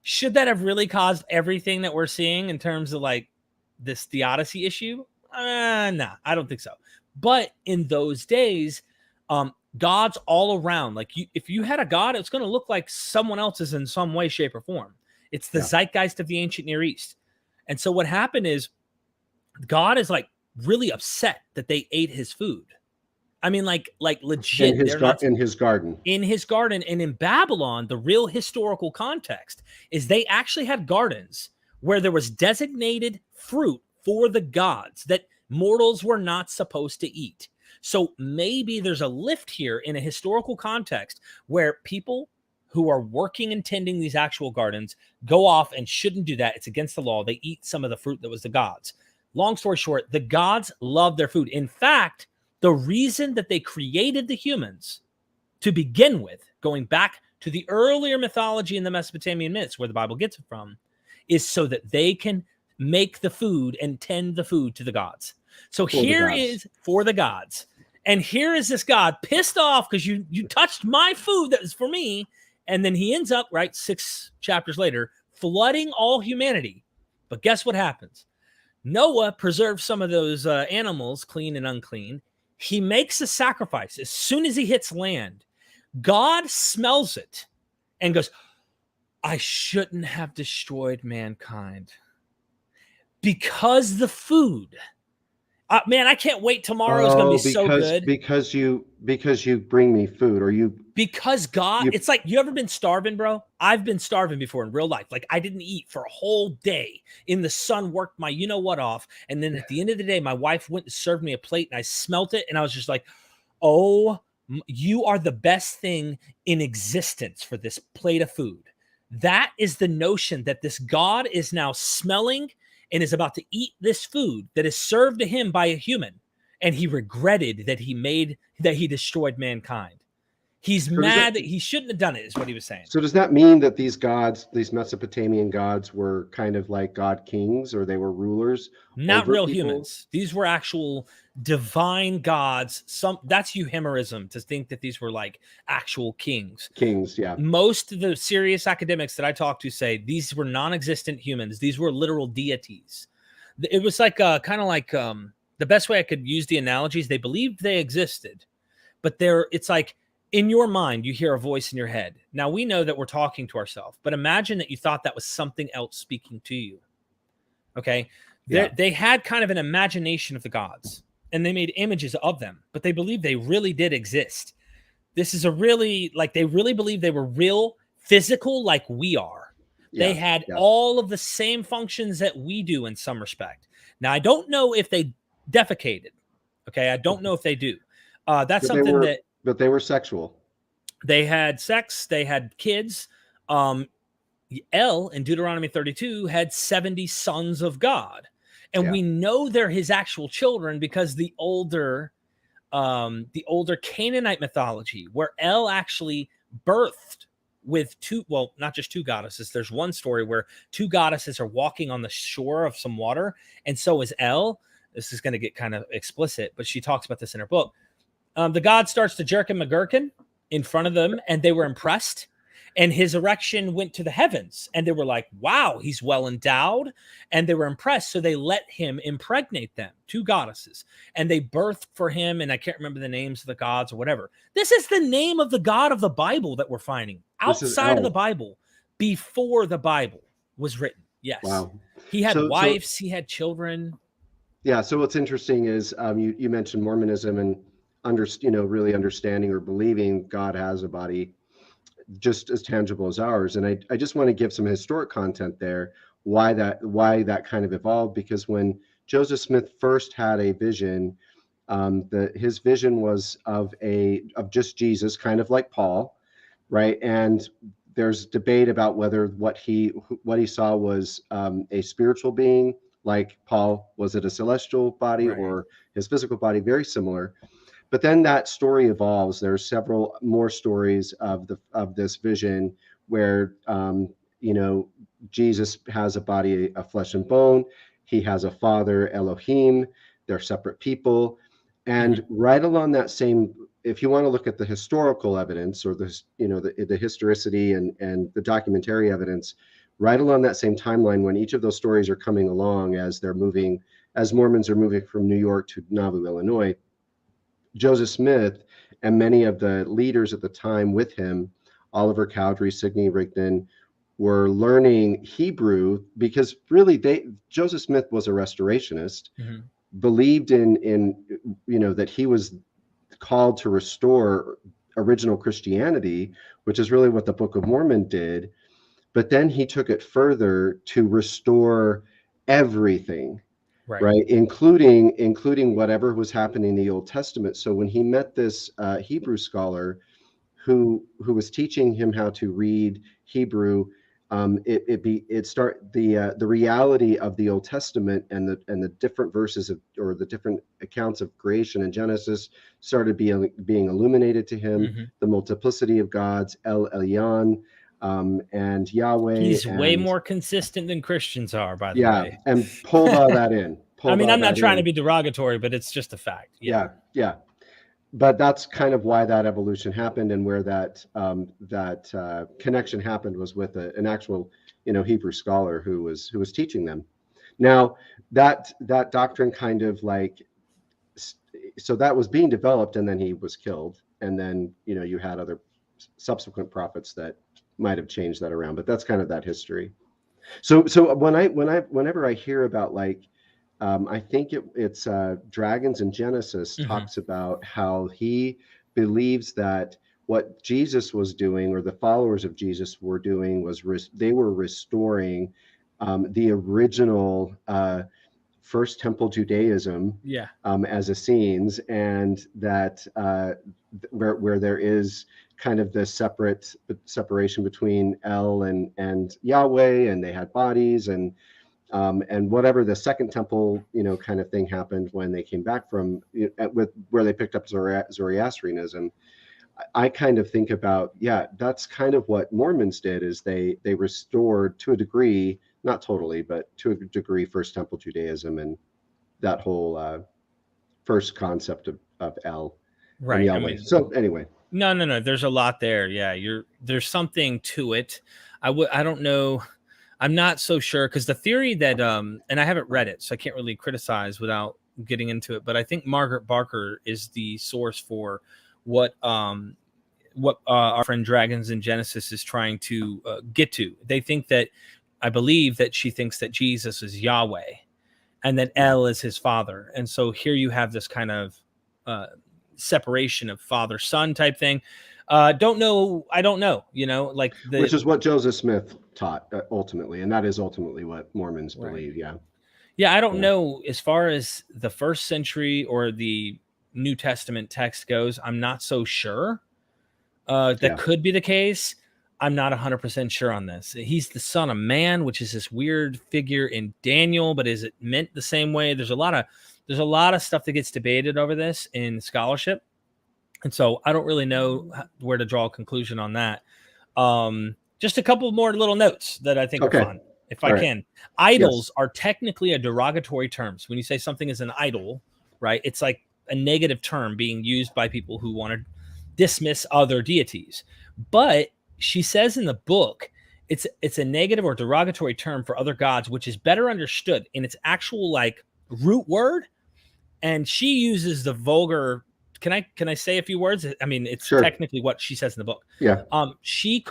should that have really caused everything that we're seeing in terms of like this theodicy issue? No, I don't think so. But in those days, gods all around, like if you had a god, it's going to look like someone else's in some way, shape, or form. It's the zeitgeist of the ancient Near East. And so what happened is God is like really upset that they ate his food. I mean, like legit. They're not in his garden. in his garden. And in Babylon, the real historical context is they actually had gardens where there was designated fruit for the gods that mortals were not supposed to eat. So maybe there's a lift here in a historical context where people who are working and tending these actual gardens go off and shouldn't do that. It's against the law. They eat some of the fruit that was the gods. Long story short, the gods love their food. In fact, the reason that they created the humans to begin with, going back to the earlier mythology in the Mesopotamian myths where the Bible gets it from, is so that they can make the food and tend the food to the gods. So here is for the gods. And here is this god pissed off because you touched my food that was for me. And then he ends up, right, 6 chapters later, flooding all humanity. But guess what happens? Noah preserves some of those animals, clean and unclean. He makes a sacrifice. As soon as he hits land, God smells it and goes, I shouldn't have destroyed mankind because the food. Man, I can't wait. Tomorrow is going to be so good. Because you bring me food, because God, it's like, you ever been starving, bro? I've been starving before in real life. Like, I didn't eat for a whole day in the sun, worked my you-know-what off. And then at the end of the day, my wife went and served me a plate and I smelt it. And I was just like, oh, you are the best thing in existence for this plate of food. That is the notion that this God is now smelling and is about to eat this food that is served to him by a human. And he regretted that he destroyed mankind. He's mad that he shouldn't have done it, is what he was saying. So does that mean that these gods, these Mesopotamian gods, were kind of like god kings, or they were rulers? Not real humans. These were actual divine gods. That's euhemerism, to think that these were like actual kings. Kings, yeah. Most of the serious academics that I talk to say these were non-existent humans. These were literal deities. It was like kind of like the best way I could use the analogies. They believed they existed, but it's like, in your mind, you hear a voice in your head. Now, we know that we're talking to ourselves, but imagine that you thought that was something else speaking to you. Okay? Yeah. They had kind of an imagination of the gods, and they made images of them, but they believed they really did exist. This is they really believed they were real, physical, like we are. Yeah. They had all of the same functions that we do in some respect. Now, I don't know if they defecated. Okay? I don't know if they do. That's something that... But they were sexual. They had sex. They had kids. El in Deuteronomy 32 had 70 sons of God. And we know they're his actual children because the older Canaanite mythology, where El actually birthed with not just 2 goddesses. There's one story where 2 goddesses are walking on the shore of some water. And so is El. This is going to get kind of explicit, but she talks about this in her book. The god starts to jerk him a gherkin in front of them, and they were impressed. And his erection went to the heavens, and they were like, wow, he's well endowed. And they were impressed, so they let him impregnate them, 2 goddesses. And they birthed for him, and I can't remember the names of the gods or whatever. This is the name of the God of the Bible that we're finding outside of the Bible before the Bible was written. Yes. Wow. He had wives, he had children. Yeah, so what's interesting is you mentioned Mormonism and really understanding or believing God has a body just as tangible as ours. And I just want to give some historic content there, why that kind of evolved, because when Joseph Smith first had a vision, his vision was of just Jesus, kind of like Paul, right? And there's debate about whether what he saw was a spiritual being, like Paul. Was it a celestial body, right, or his physical body? Very similar. But then that story evolves. There are several more stories of this vision where Jesus has a body of flesh and bone. He has a father, Elohim. They're separate people. And right along that same, if you want to look at the historical evidence or the historicity and the documentary evidence, right along that same timeline, when each of those stories are coming along as Mormons are moving from New York to Nauvoo, Illinois, Joseph Smith and many of the leaders at the time with him, Oliver Cowdery, Sidney Rigdon, were learning Hebrew because really Joseph Smith was a restorationist, believed in that he was called to restore original Christianity, which is really what the Book of Mormon did. But then he took it further to restore everything, right? Including whatever was happening in the Old Testament. So when he met this Hebrew scholar who was teaching him how to read Hebrew, the reality of the Old Testament and the different verses or the different accounts of creation in Genesis started being illuminated to him. Mm-hmm. The multiplicity of gods, El Elyon, and Yahweh. He's way more consistent than Christians are, by the way. And pulled all that in. I mean, I'm not trying to be derogatory, but it's just a fact. Yeah. But that's kind of why that evolution happened, and where that connection happened was with an actual, Hebrew scholar who was teaching them. Now that doctrine kind of so that was being developed, and then he was killed, and then you had other subsequent prophets that might have changed that around, but that's kind of that history. So whenever I hear about I think it's Dragons in Genesis talks about how he believes that what Jesus was doing, or the followers of Jesus were doing, was they were restoring the original First Temple Judaism as Essenes, and that where there is kind of the separation between El and Yahweh, and they had bodies, and whatever the Second Temple, kind of thing happened when they came back from where they picked up Zoroastrianism. I kind of think about, that's kind of what Mormons did, is they restored to a degree, not totally, but to a degree, First Temple Judaism and that whole first concept of El and Yahweh. I mean, so anyway. No. There's a lot there. Yeah, there's something to it. I don't know. I'm not so sure, because the theory that, and I haven't read it, so I can't really criticize without getting into it, but I think Margaret Barker is the source for what our friend Dragons in Genesis is trying to get to. I believe that she thinks that Jesus is Yahweh, and that El is his father. And so here you have this kind of separation of father-son type thing. I don't know, which is what Joseph Smith taught ultimately, and that is ultimately what Mormons believe. I don't know, as far as the first century or the New Testament text goes, I'm not so sure. That could be the case. I'm not 100% sure on this. He's the son of man, which is this weird figure in Daniel, but is it meant the same way? There's a lot of stuff that gets debated over this in scholarship. And so I don't really know where to draw a conclusion on that. Just a couple more little notes that I think are fun, if I can. Idols are technically a derogatory term. So when you say something is an idol, right, it's like a negative term being used by people who want to dismiss other deities. But she says in the book, it's a negative or derogatory term for other gods, which is better understood in its actual root word. And she uses the vulgar. Can I say a few words? I mean, it's technically what she says in the book. Yeah. She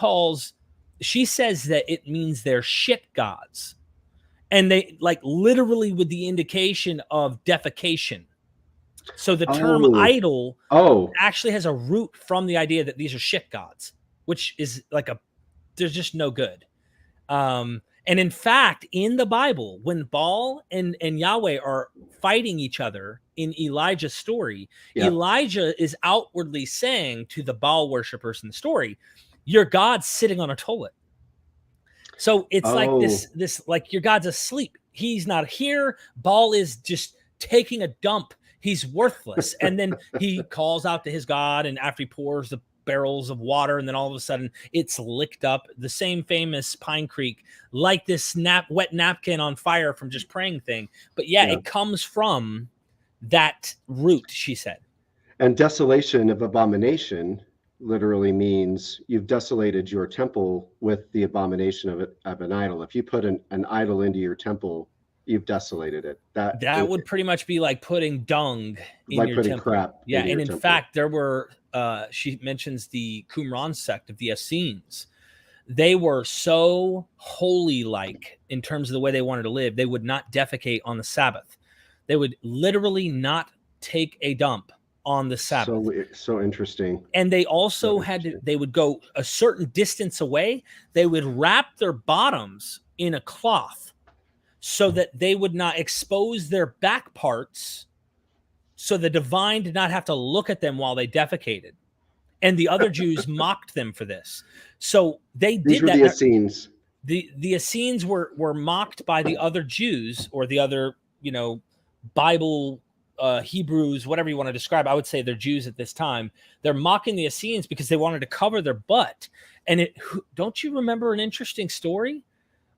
says that it means they're shit gods, and they literally with the indication of defecation. So the term idol actually has a root from the idea that these are shit gods, which is they're just no good. And in fact, in the Bible, when Baal and Yahweh are fighting each other in Elijah's story, Elijah is outwardly saying to the Baal worshipers in the story, your God's sitting on a toilet. So it's this your God's asleep. He's not here. Baal is just taking a dump. He's worthless. And then he calls out to his God, and after he pours the barrels of water, and then all of a sudden it's licked up, the same famous Pine Creek, like this wet napkin on fire from just praying thing. But it comes from that root, she said. And desolation of abomination literally means you've desolated your temple with the abomination of an idol. If you put an idol into your temple, you've desolated it. That would pretty much be like putting dung in your temple. Crap. Yeah, and in fact, there were. She mentions the Qumran sect of the Essenes. They were so holy, in terms of the way they wanted to live. They would not defecate on the Sabbath. They would literally not take a dump on the Sabbath. So interesting. And they also they would go a certain distance away. They would wrap their bottoms in a cloth so that they would not expose their back parts, so the divine did not have to look at them while they defecated. And the other Jews mocked them for this. So they did that. The Essenes. The Essenes were mocked by the other Jews, or the other, Bible Hebrews, whatever you want to describe. I would say they're Jews at this time. They're mocking the Essenes because they wanted to cover their butt. And don't you remember an interesting story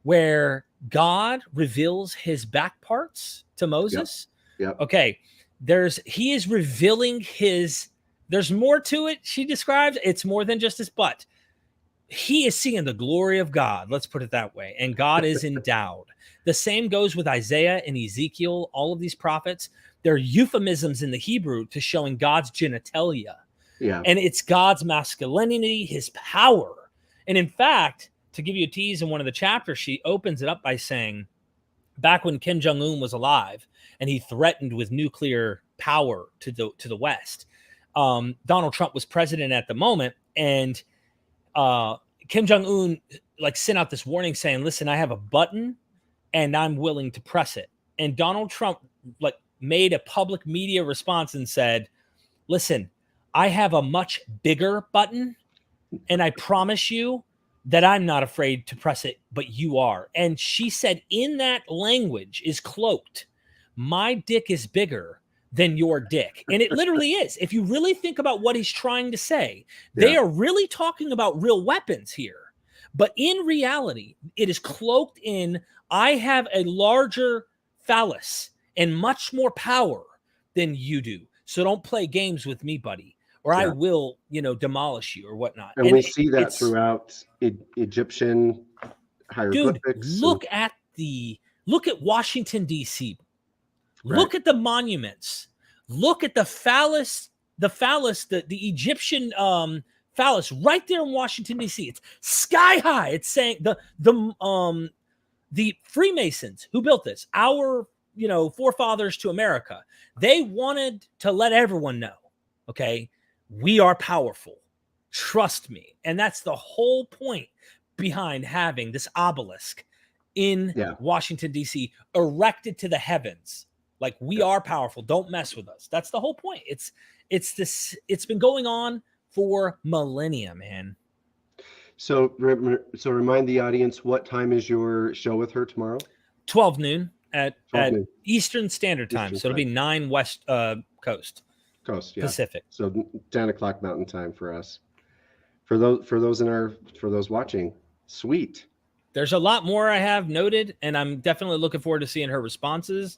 where God reveals his back parts to Moses? Yep. Okay. He is revealing there's more to it. She describes it's more than just his butt. He is seeing the glory of God. Let's put it that way. And God is endowed. The same goes with Isaiah and Ezekiel. All of these prophets, they're euphemisms in the Hebrew to showing God's genitalia. Yeah. And it's God's masculinity, his power. And in fact, to give you a tease in one of the chapters, she opens it up by saying, back when Kim Jong-un was alive and he threatened with nuclear power to the West, Donald Trump was president at the moment, and Kim Jong-un sent out this warning saying, listen, I have a button and I'm willing to press it. And Donald Trump made a public media response and said, listen, I have a much bigger button, and I promise you that I'm not afraid to press it, but you are. And she said, in that language is cloaked, my dick is bigger than your dick. And it literally is. If you really think about what he's trying to say, they are really talking about real weapons here. But in reality, it is cloaked in, I have a larger phallus and much more power than you do. So don't play games with me, buddy, or I will, demolish you or whatnot. And we see that throughout Egyptian hieroglyphics. Dude, look at Washington, D.C. Right. Look at the monuments. Look at the phallus, the Egyptian phallus right there in Washington, D.C. It's sky high. It's saying the Freemasons who built this, our forefathers to America, they wanted to let everyone know, okay, we are powerful. Trust me. And that's the whole point behind having this obelisk in Washington, D.C., erected to the heavens. We are powerful. Don't mess with us. That's the whole point. It's been going on for millennia, man. So remind the audience, what time is your show with her tomorrow? 12 noon at Eastern Standard Time. So it'll be 9 West Coast, Pacific. So 10 o'clock Mountain Time for us. For those watching, sweet. There's a lot more I have noted, and I'm definitely looking forward to seeing her responses.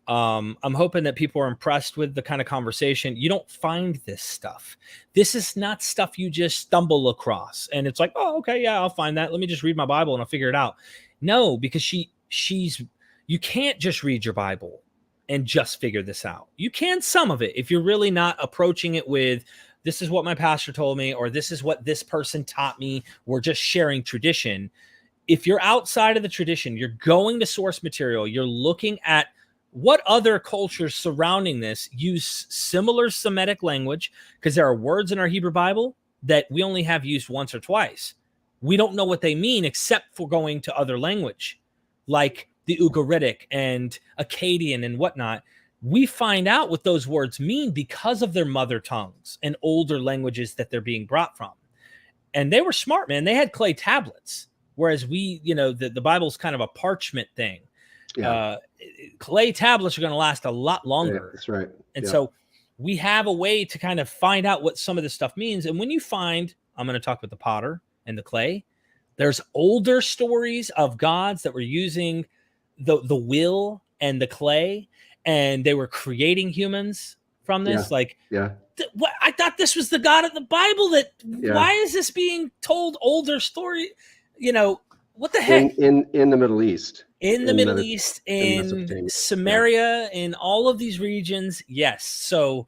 I'm hoping that people are impressed with the kind of conversation. You don't find this stuff. This is not stuff you just stumble across and it's like, oh, okay, yeah, I'll find that. Let me just read my Bible and I'll figure it out. No, because you can't just read your Bible and just figure this out. You can some of it if you're really not approaching it with, this is what my pastor told me, or this is what this person taught me. We're just sharing tradition. If you're outside of the tradition, you're going to source material. You're looking at what other cultures surrounding this use similar Semitic language, because there are words in our Hebrew Bible that we only have used once or twice. We don't know what they mean except for going to other language, like the Ugaritic and Akkadian and whatnot. We find out what those words mean because of their mother tongues and older languages that they're being brought from. And they were smart, man. They had clay tablets, whereas we, the Bible's kind of a parchment thing. Yeah. Clay tablets are going to last a lot longer. Yeah, that's right. And so we have a way to kind of find out what some of this stuff means. And when you find, I'm going to talk with the potter and the clay, there's older stories of gods that were using the will and the clay, and they were creating humans from this. I thought this was the God of the Bible. Why is this being told older story? What the heck? In the Middle East. In the Middle East, in Samaria, in all of these regions, yes. So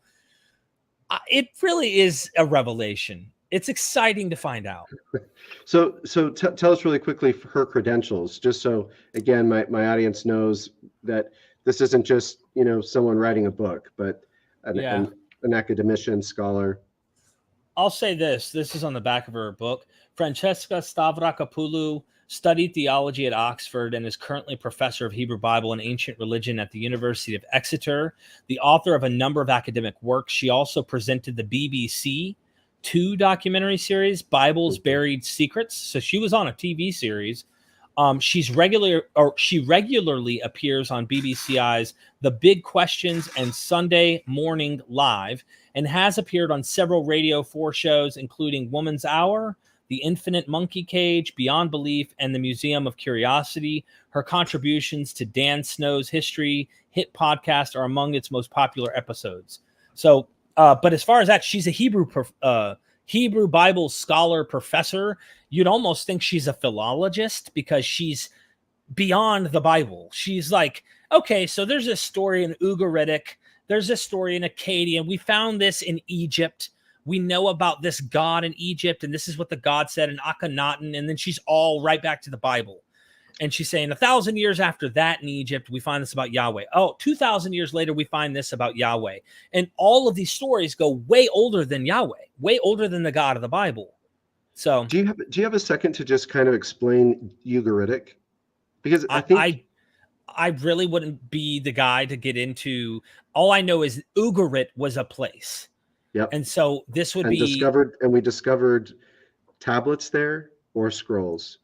it really is a revelation. It's exciting to find out. So tell us really quickly her credentials, just so, again, my audience knows that this isn't just, someone writing a book, but an an academician, scholar. I'll say this. This is on the back of her book. Francesca Stavrakopoulou studied theology at Oxford and is currently professor of Hebrew Bible and ancient religion at the University of Exeter. The author of a number of academic works. She also presented the BBC 2 documentary series, Bible's Buried Secrets. So she was on a TV series. She regularly appears on BBCI's The Big Questions and Sunday Morning Live, and has appeared on several Radio 4 shows, including Woman's Hour, The Infinite Monkey Cage, Beyond Belief, and the Museum of Curiosity. Her contributions to Dan Snow's History hit podcast are among its most popular episodes. So, but as far as that, she's a Hebrew Bible scholar professor. You'd almost think she's a philologist because she's beyond the Bible. She's like, okay, so there's this story in Ugaritic. There's this story in Akkadian. We found this in Egypt. We know about this God in Egypt, and this is what the God said in Akhenaten. And then she's all right back to the Bible. And she's saying 1,000 years after that in Egypt, we find this about Yahweh. Oh, 2,000 years later, we find this about Yahweh. And all of these stories go way older than Yahweh, way older than the God of the Bible. So do you have a second to just kind of explain Ugaritic? Because I think I really wouldn't be the guy to get into. All I know is Ugarit was a place. Yep. And so this would be we discovered tablets there or scrolls.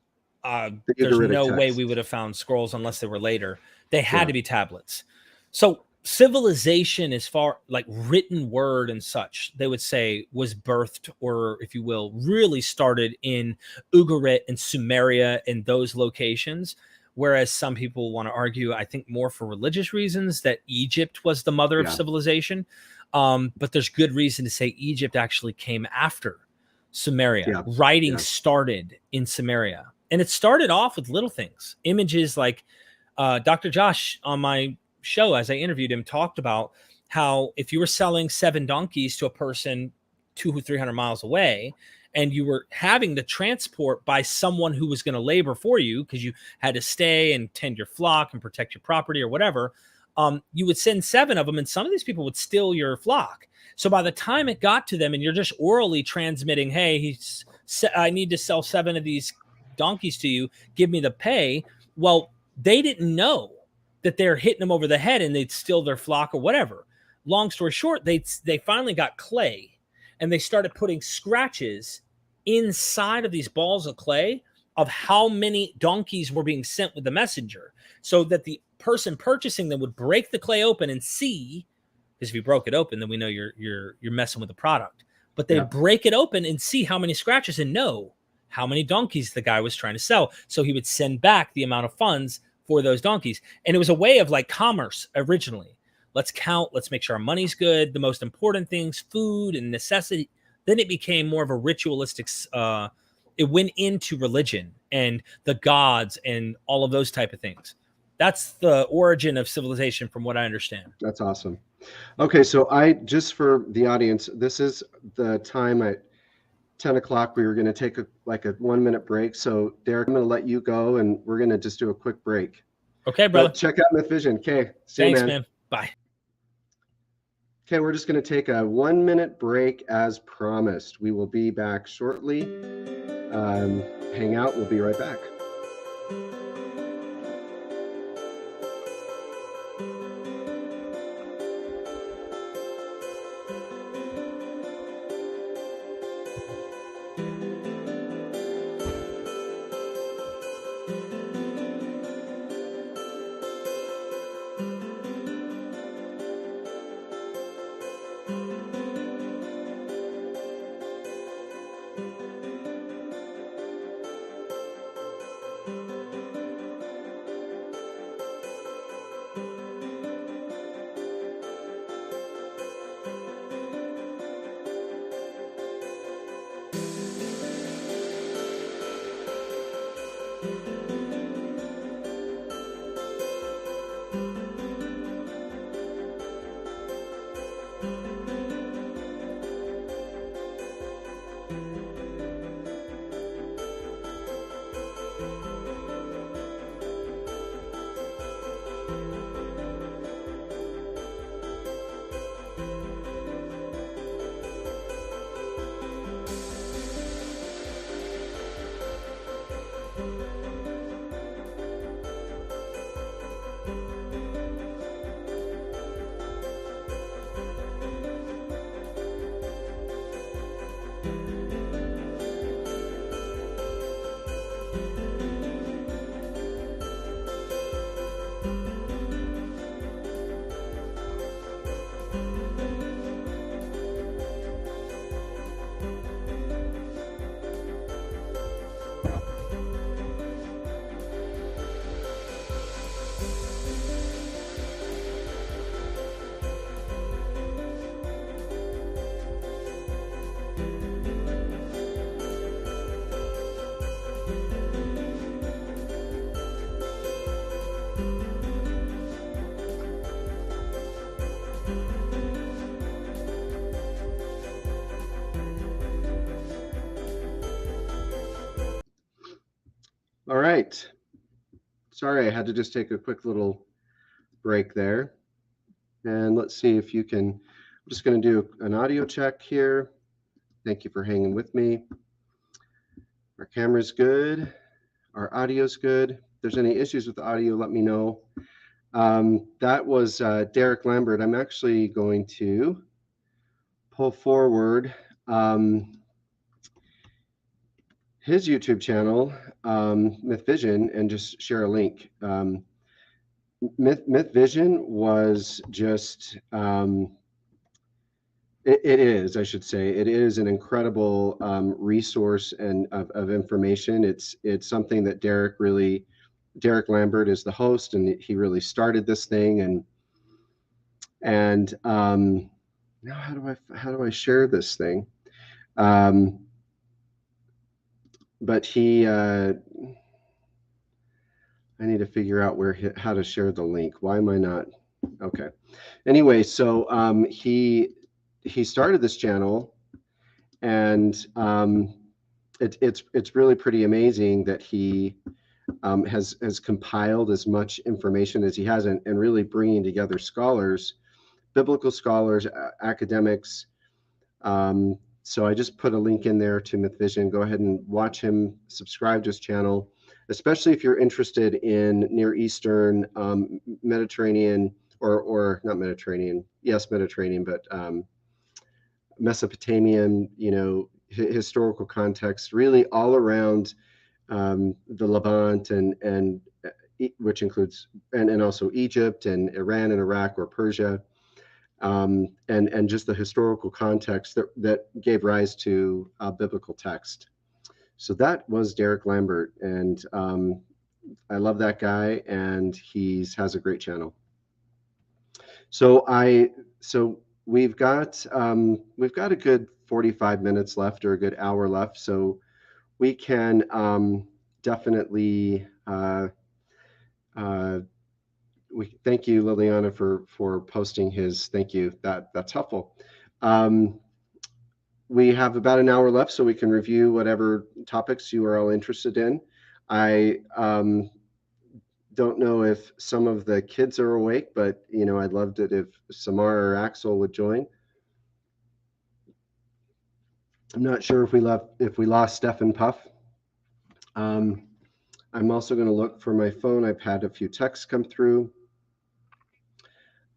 There's no way we would have found scrolls unless they were later. They had to be tablets. So civilization, as far like written word and such, they would say was birthed, or if you will, really started in Ugarit and Sumeria and those locations. Whereas some people want to argue, I think more for religious reasons, that Egypt was the mother of civilization. But there's good reason to say Egypt actually came after Sumeria. Writing started in Sumeria. And it started off with little things, images like Dr. Josh on my show, as I interviewed him, talked about how if you were selling 7 donkeys to a person 200-300 miles away, and you were having to transport by someone who was going to labor for you because you had to stay and tend your flock and protect your property or whatever, you would send 7 of them, and some of these people would steal your flock. So by the time it got to them and you're just orally transmitting, hey, I need to sell 7 of these donkeys to you, give me the pay. Well, they didn't know that they're hitting them over the head and they'd steal their flock or whatever. Long story short, they finally got clay, and they started putting scratches inside of these balls of clay of how many donkeys were being sent with the messenger, so that the person purchasing them would break the clay open and see, because if you broke it open, then we know you're messing with the product. But they'd break it open and see how many scratches and know how many donkeys the guy was trying to sell. So he would send back the amount of funds for those donkeys. And it was a way of like commerce originally. Let's count. Let's make sure our money's good. The most important things, food and necessity. Then it became more of a ritualistic. It went into religion and the gods and all of those type of things. That's the origin of civilization, from what I understand. That's awesome. Okay, so just for the audience, this is the time at 10 o'clock. We were going to take a 1-minute break. So Derrick, I'm going to let you go, and we're going to just do a quick break. Okay, brother. But check out MythVision. Okay. Thanks, man. Bye. Okay, we're just going to take a 1-minute break as promised. We will be back shortly. Hang out. We'll be right back. right. Sorry, I had to just take a quick little break there. And let's see if you can. I'm just going to do an audio check here. Thank you for hanging with me. Our camera's good. Our audio's good. If there's any issues with the audio, let me know. That was Derrick Lambert. I'm actually going to pull forward his YouTube channel, MythVision, and just share a link. MythVision was just, it is, I should say, it is an incredible resource and of information. It's something that Derrick Lambert is the host, and he really started this thing. And now how do I share this thing? But I need to figure out how to share the link. Why am I not? Okay. Anyway, so he started this channel, and it's really pretty amazing that he has compiled as information as he has, and really bringing together scholars, biblical scholars, academics. So I just put a link in there to MythVision. Go ahead and watch him, subscribe to his channel, especially if you're interested in Near Eastern, Mediterranean, or not Mediterranean, yes, Mediterranean, but Mesopotamian, historical context, really all around the Levant and which includes and also Egypt and Iran and Iraq or Persia. And just the historical context that gave rise to biblical text. So that was Derrick Lambert, and I love that guy, and he has a great channel. So we've got a good 45 minutes left, or a good hour left, so we can definitely. We thank you, Liliana, for posting his. Thank you. That's helpful. We have about an hour left, so we can review whatever topics you are all interested in. I don't know if some of the kids are awake, but I'd love it if Samar or Axel would join. I'm not sure if we lost Steph Puff. I'm also going to look for my phone. I've had a few texts come through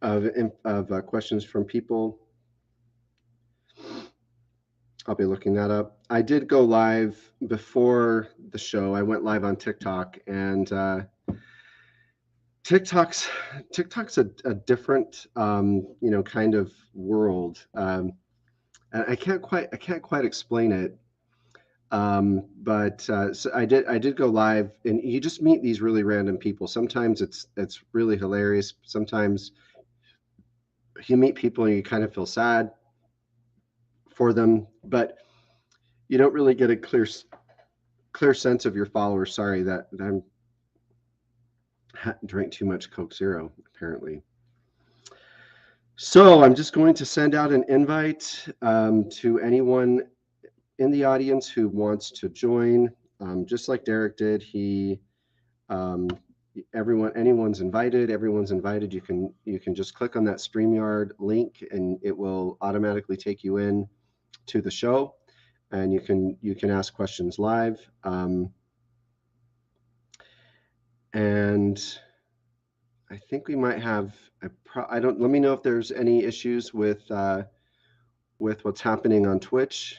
of questions from people. I'll be looking that up. I did go live before the show. I went live on TikTok, and TikTok's a different kind of world, and I can't quite explain it. But so I did go live, and you just meet these really random people. Sometimes it's really hilarious. Sometimes you meet people and you kind of feel sad for them, but you don't really get a clear sense of your followers. Sorry that I'm drank too much Coke Zero apparently. So I'm just going to send out an invite to anyone in the audience who wants to join. Just like Derrick did, anyone's invited. Everyone's invited. You can just click on that StreamYard link, and it will automatically take you in to the show, and you can ask questions live. And I think we might have. I don't. Let me know if there's any issues with what's happening on Twitch.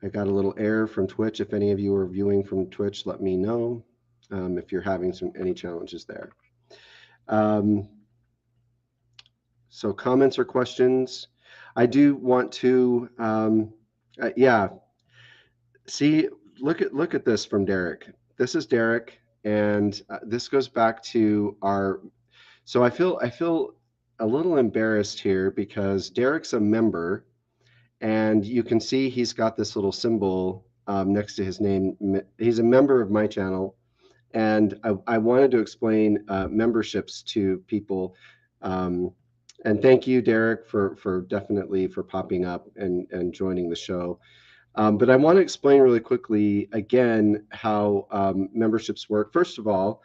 I got a little error from Twitch. If any of you are viewing from Twitch, let me know if you're having any challenges there. So comments or questions. I do want to, yeah. See, look at this from Derrick. This is Derrick, and this goes back to our. So I feel a little embarrassed here because Derrick's a member. And you can see he's got this little symbol next to his name. He's a member of my channel, and I wanted to explain memberships to people. And thank you, Derrick, for definitely for popping up and joining the show. But I want to explain really quickly again how memberships work. First of all,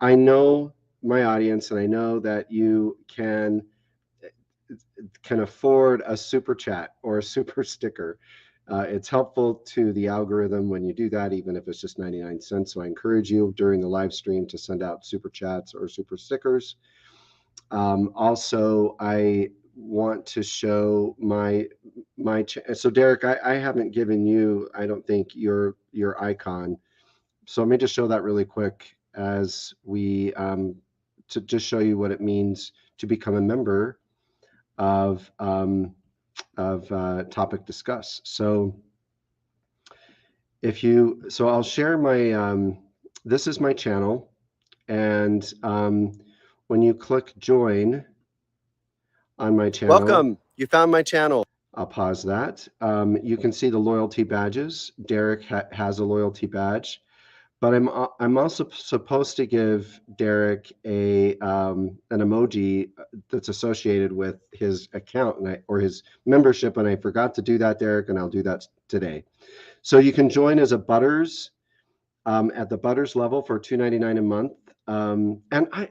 I know my audience, and I know that you can afford a super chat or a super sticker. It's helpful to the algorithm when you do that, even if it's just 99 cents. So I encourage you during the live stream to send out super chats or super stickers. Also, I want to show so Derrick, I haven't given you, I don't think, your icon. So let me just show that really quick as we to just show you what it means to become a member of Topic Discuss. So I'll share my this is my channel, and when you click join on my channel, welcome. You found my channel. I'll pause that. You can see the loyalty badges. Derrick has a loyalty badge, but I'm also supposed to give Derrick an emoji that's associated with his account or his membership, and I forgot to do that, Derrick, and I'll do that today. So you can join as a Butters at the Butters level for $2.99 a month. And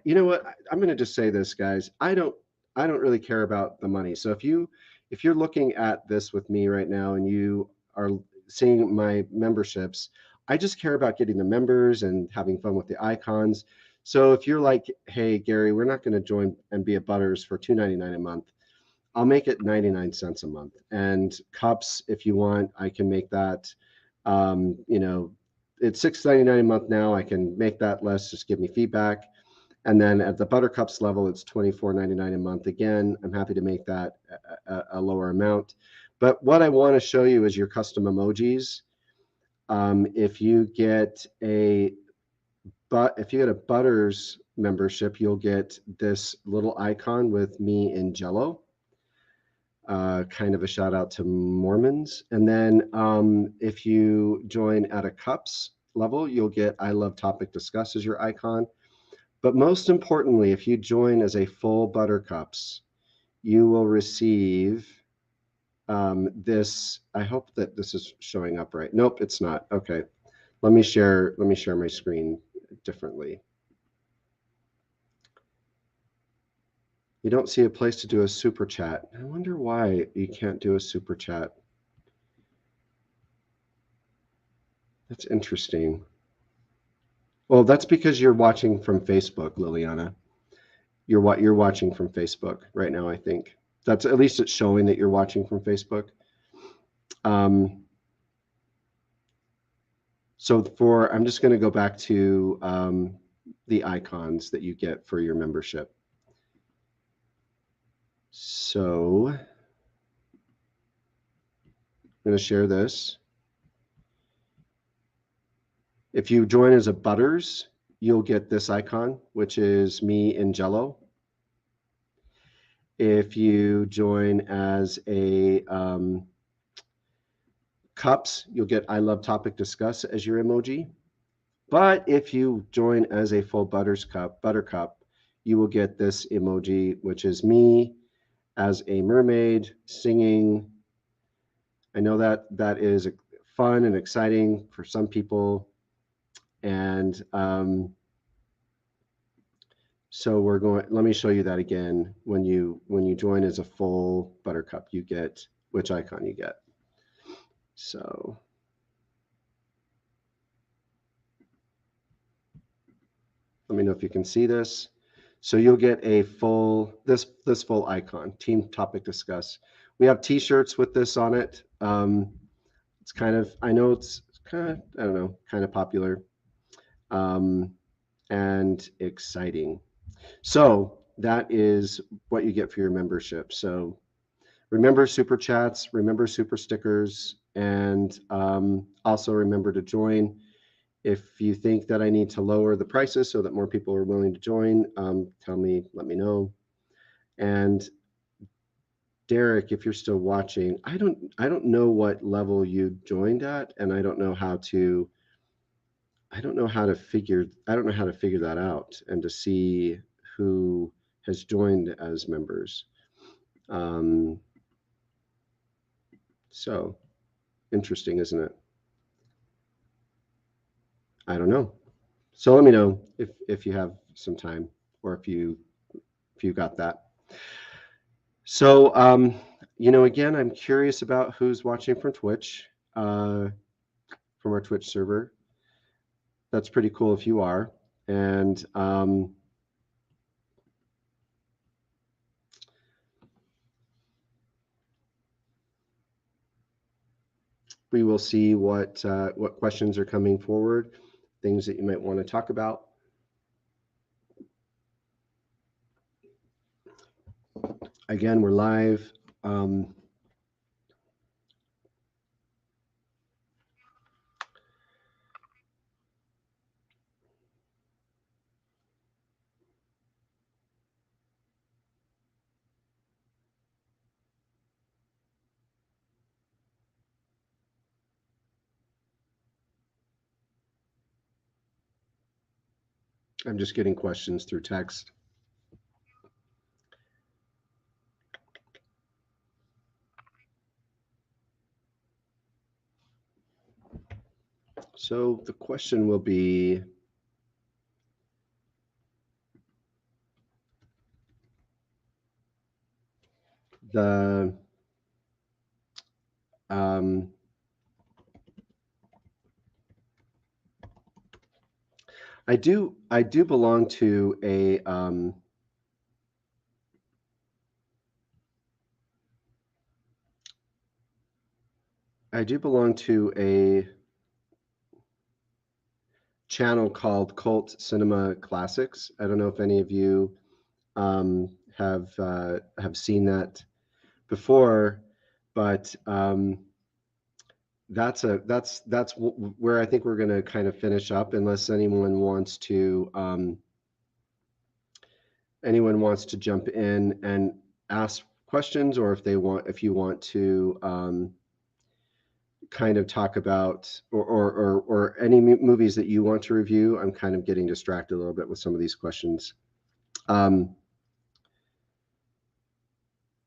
you know what? I'm going to just say this, guys. I don't really care about the money. So if you're looking at this with me right now and you are seeing my memberships, I just care about getting the members and having fun with the icons. So if you're like, hey, Gary, we're not going to join and be a Butters for $2.99 a month, I'll make it 99 cents a month. And cups, if you want, I can make that, it's $6.99 a month now. I can make that less, just give me feedback. And then at the buttercups level, it's $24.99 a month. Again, I'm happy to make that a lower amount. But what I want to show you is your custom emojis. If you get a Butters membership, you'll get this little icon with me in Jello. Kind of a shout out to Mormons. And then if you join at a cups level, you'll get I Love Topic Discuss as your icon. But most importantly, if you join as a full buttercups, you will receive this. I hope that this is showing up right. Nope, it's not. Okay. Let me share my screen differently. You don't see a place to do a super chat. I wonder why you can't do a super chat. That's interesting. Well, that's because you're watching from Facebook, Liliana. You're watching from Facebook right now, I think. That's at least it's showing that you're watching from Facebook. I'm just going to go back to the icons that you get for your membership. So I'm going to share this. If you join as a Butters, you'll get this icon, which is me in Jello. If you join as a Cups, you'll get I Love Topic Discuss as your emoji. But if you join as a full buttercup, you will get this emoji, which is me as a mermaid singing. I know that is fun and exciting for some people. And so let me show you that again. When you join as a full buttercup, you get which icon you get. So let me know if you can see this. So you'll get a this full icon, Team Topic Discuss. We have t-shirts with this on it. It's kind of, I know it's kind of, I don't know, kind of popular and exciting. So that is what you get for your membership. So remember super chats, remember super stickers, and also remember to join. If you think that I need to lower the prices so that more people are willing to join, tell me, let me know. And Derrick, if you're still watching, I don't know what level you joined at, and I don't know how to figure that out and to see who has joined as members. So Interesting, isn't it? I don't know. So let me know if you have some time, or if you got that. So again, I'm curious about who's watching from Twitch, from our Twitch server. That's pretty cool if you are. And we will see what questions are coming forward, things that you might want to talk about. Again, we're live. I'm just getting questions through text. So the question will be, the I do belong to a channel called Cult Cinema Classics. I don't know if any of you have seen that before, but that's where I think we're going to kind of finish up, unless anyone wants to jump in and ask questions, or if you want to kind of talk about, or any movies that you want to review. I'm kind of getting distracted a little bit with some of these questions.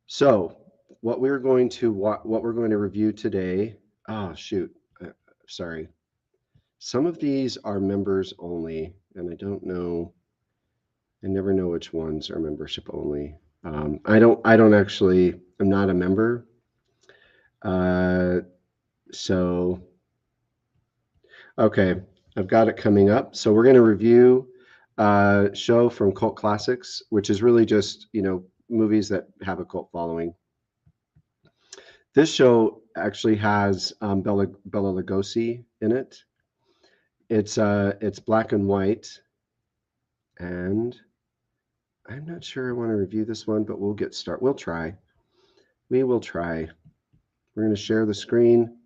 So what we're going to review today. Oh shoot, sorry. Some of these are members only, and I don't know. I never know which ones are membership only. I don't actually. I'm not a member. So, okay, I've got it coming up. So we're going to review a show from Cult Classics, which is really just, movies that have a cult following. This show actually has Bela Lugosi in it. It's black and white, and I'm not sure I want to review this one, but we'll get started. We'll try. We will try. We're going to share the screen.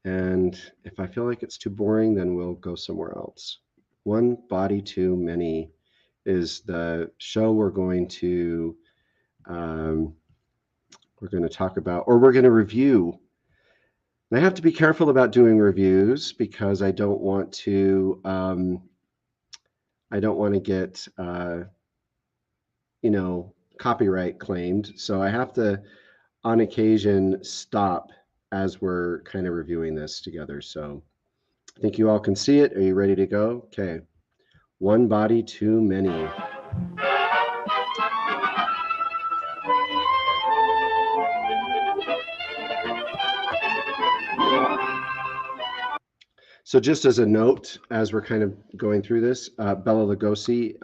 And if I feel like it's too boring, then we'll go somewhere else. One Body Too Many is the show we're going to talk about, or we're going to review. And I have to be careful about doing reviews, because I don't want to get copyright claimed. So I have to, on occasion, stop as we're kind of reviewing this together. So I think you all can see it. Are you ready to go? Okay. One Body Too Many. So just as a note, as we're kind of going through this, Bela Lugosi,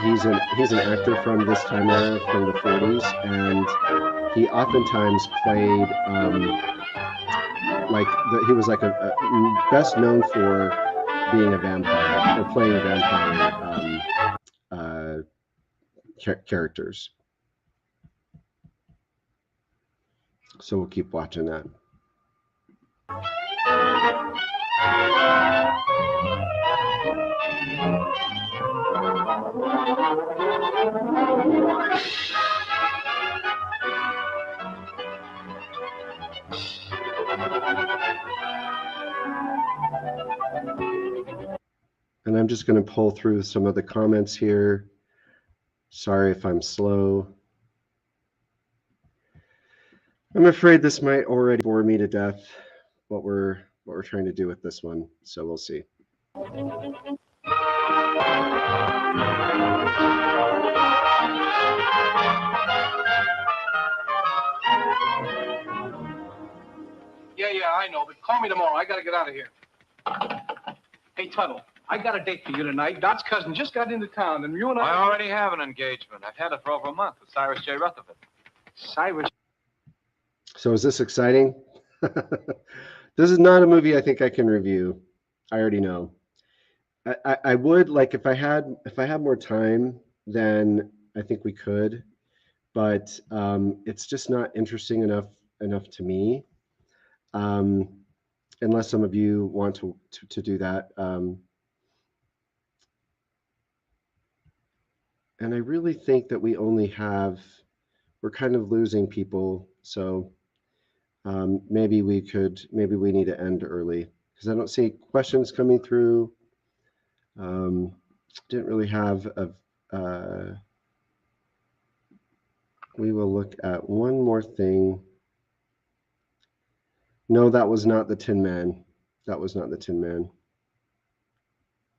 he's an actor from this time era, from the 40s, and he oftentimes played he was like a best known for being a vampire, or playing vampire characters. So we'll keep watching that. And I'm just going to pull through some of the comments here. Sorry if I'm slow. I'm afraid this might already bore me to death. What we're trying to do with this one. So we'll see. Yeah, I know, but call me tomorrow. I gotta get out of here. Hey, Tuttle, I got a date for you tonight. Dot's cousin just got into town, and you and I already have an engagement. I've had it for over a month with Cyrus J. Rutherford. Cyrus. So is this exciting? This is not a movie I think I can review. I already know. I would like if I had more time, then I think we could, but it's just not interesting enough to me. Um, unless some of you want to do that. And I really think that we're kind of losing people. So maybe we need to end early because I don't see questions coming through. Um, didn't really have we will look at one more thing. No, that was not the Tin Man. That was not the Tin Man.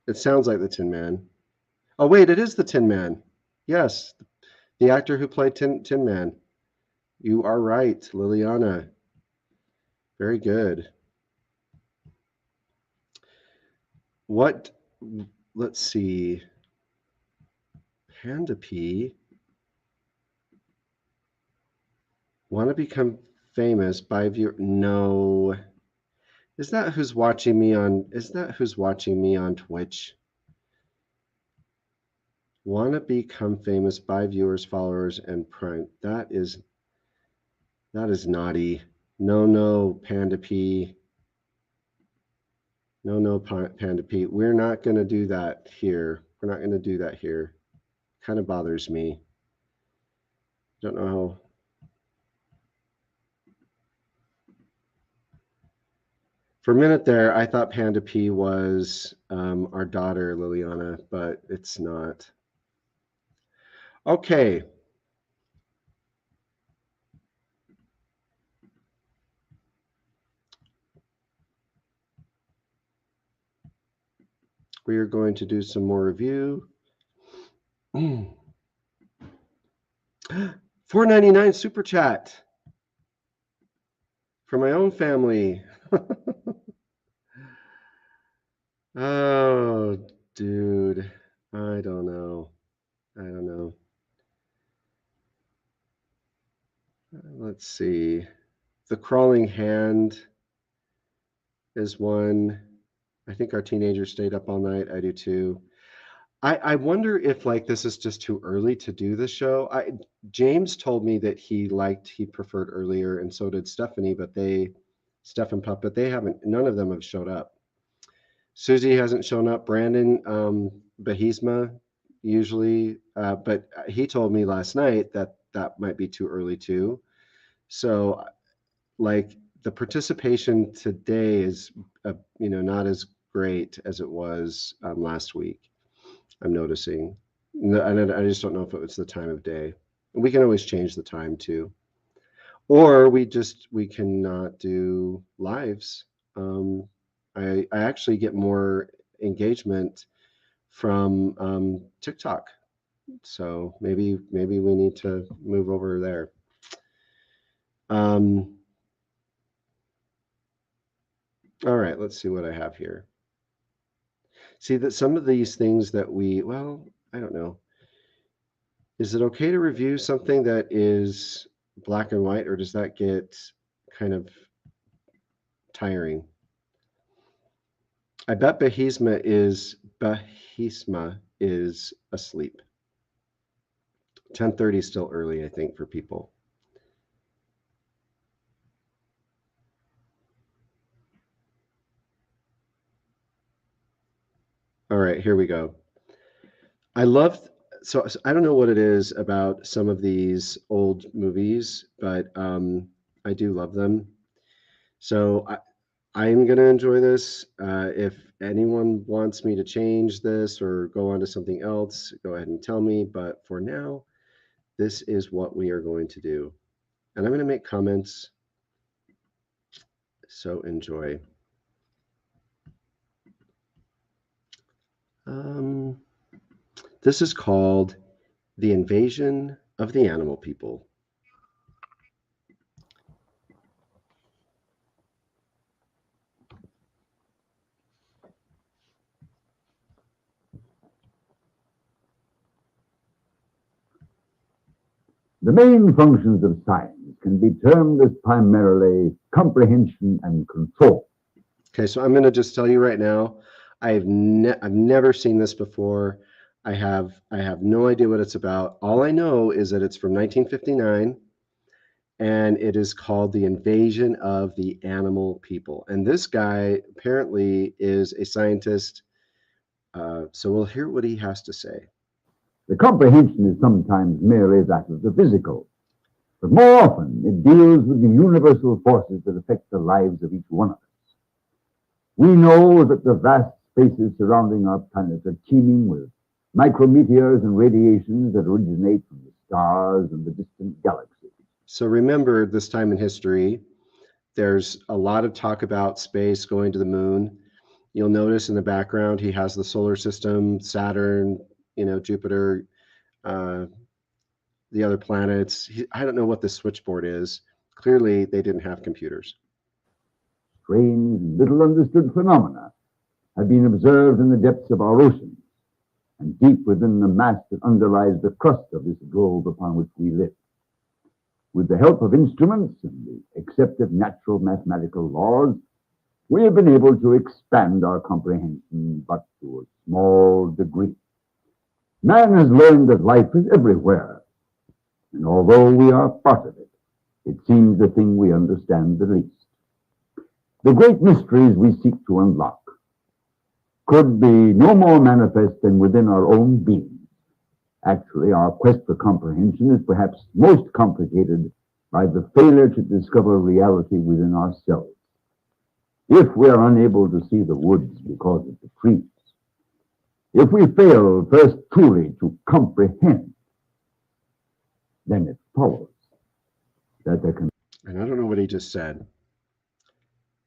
It sounds like the Tin Man. Oh, wait, it is the Tin Man. Yes, the actor who played Tin Man. You are right, Liliana. Very good. What, let's see. Panda P. Want to become famous by viewer? No. Is that who's watching me on Twitch? Want to become famous by viewers, followers, and Prime. That is naughty. No, Panda P. No, Panda P. We're not going to do that here. We're not going to do that here. Kind of bothers me. Don't know how. For a minute there, I thought Panda P was our daughter, Liliana, but it's not. Okay. We are going to do some more review. $4.99 super chat for my own family. Oh, dude. I don't know. Let's see. The Crawling Hand is one. I think our teenagers stayed up all night. I do too. I wonder if like this is just too early to do the show. James told me that he preferred earlier, and so did Stephanie, but Steph and Pup, but they haven't. None of them have showed up. Susie hasn't shown up. Brandon, Bahisma, usually, but he told me last night that that might be too early too. So, like the participation today is, not as great as it was last week. I'm noticing, and I just don't know if it was the time of day. We can always change the time too, or we cannot do lives. I actually get more engagement from TikTok, so maybe we need to move over there. All right, let's see what I have here. See that some of these things that I don't know. Is it okay to review something that is black and white, or does that get kind of tiring? I bet Bahisma is asleep. 10:30 is still early, I think, for people. All right, here we go. So I don't know what it is about some of these old movies, but I do love them. So I'm going to enjoy this. If anyone wants me to change this or go on to something else, go ahead and tell me. But for now, this is what we are going to do. And I'm going to make comments. So enjoy. This is called The Invasion of the Animal People. The main functions of science can be termed as primarily comprehension and control. Okay, so I'm going to just tell you right now, I've never seen this before. I have no idea what it's about. All I know is that it's from 1959, and it is called The Invasion of the Animal People. And this guy apparently is a scientist, so we'll hear what he has to say. The comprehension is sometimes merely that of the physical, but more often it deals with the universal forces that affect the lives of each one of us. We know that the vast spaces surrounding our planet are teeming with micrometeors and radiations that originate from the stars and the distant galaxies. So remember, this time in history, there's a lot of talk about space, going to the moon. You'll notice in the background, he has the solar system, Saturn, Jupiter, the other planets. I don't know what the switchboard is. Clearly, they didn't have computers. Strange, little understood phenomena have been observed in the depths of our oceans and deep within the mass that underlies the crust of this globe upon which we live. With the help of instruments and the accepted natural mathematical laws, we have been able to expand our comprehension, but to a small degree. Man has learned that life is everywhere, and although we are part of it, it seems the thing we understand the least. The great mysteries we seek to unlock could be no more manifest than within our own being. Actually, our quest for comprehension is perhaps most complicated by the failure to discover reality within ourselves. If we are unable to see the woods because of the trees, if we fail first truly to comprehend, then it follows that there can... And I don't know what he just said.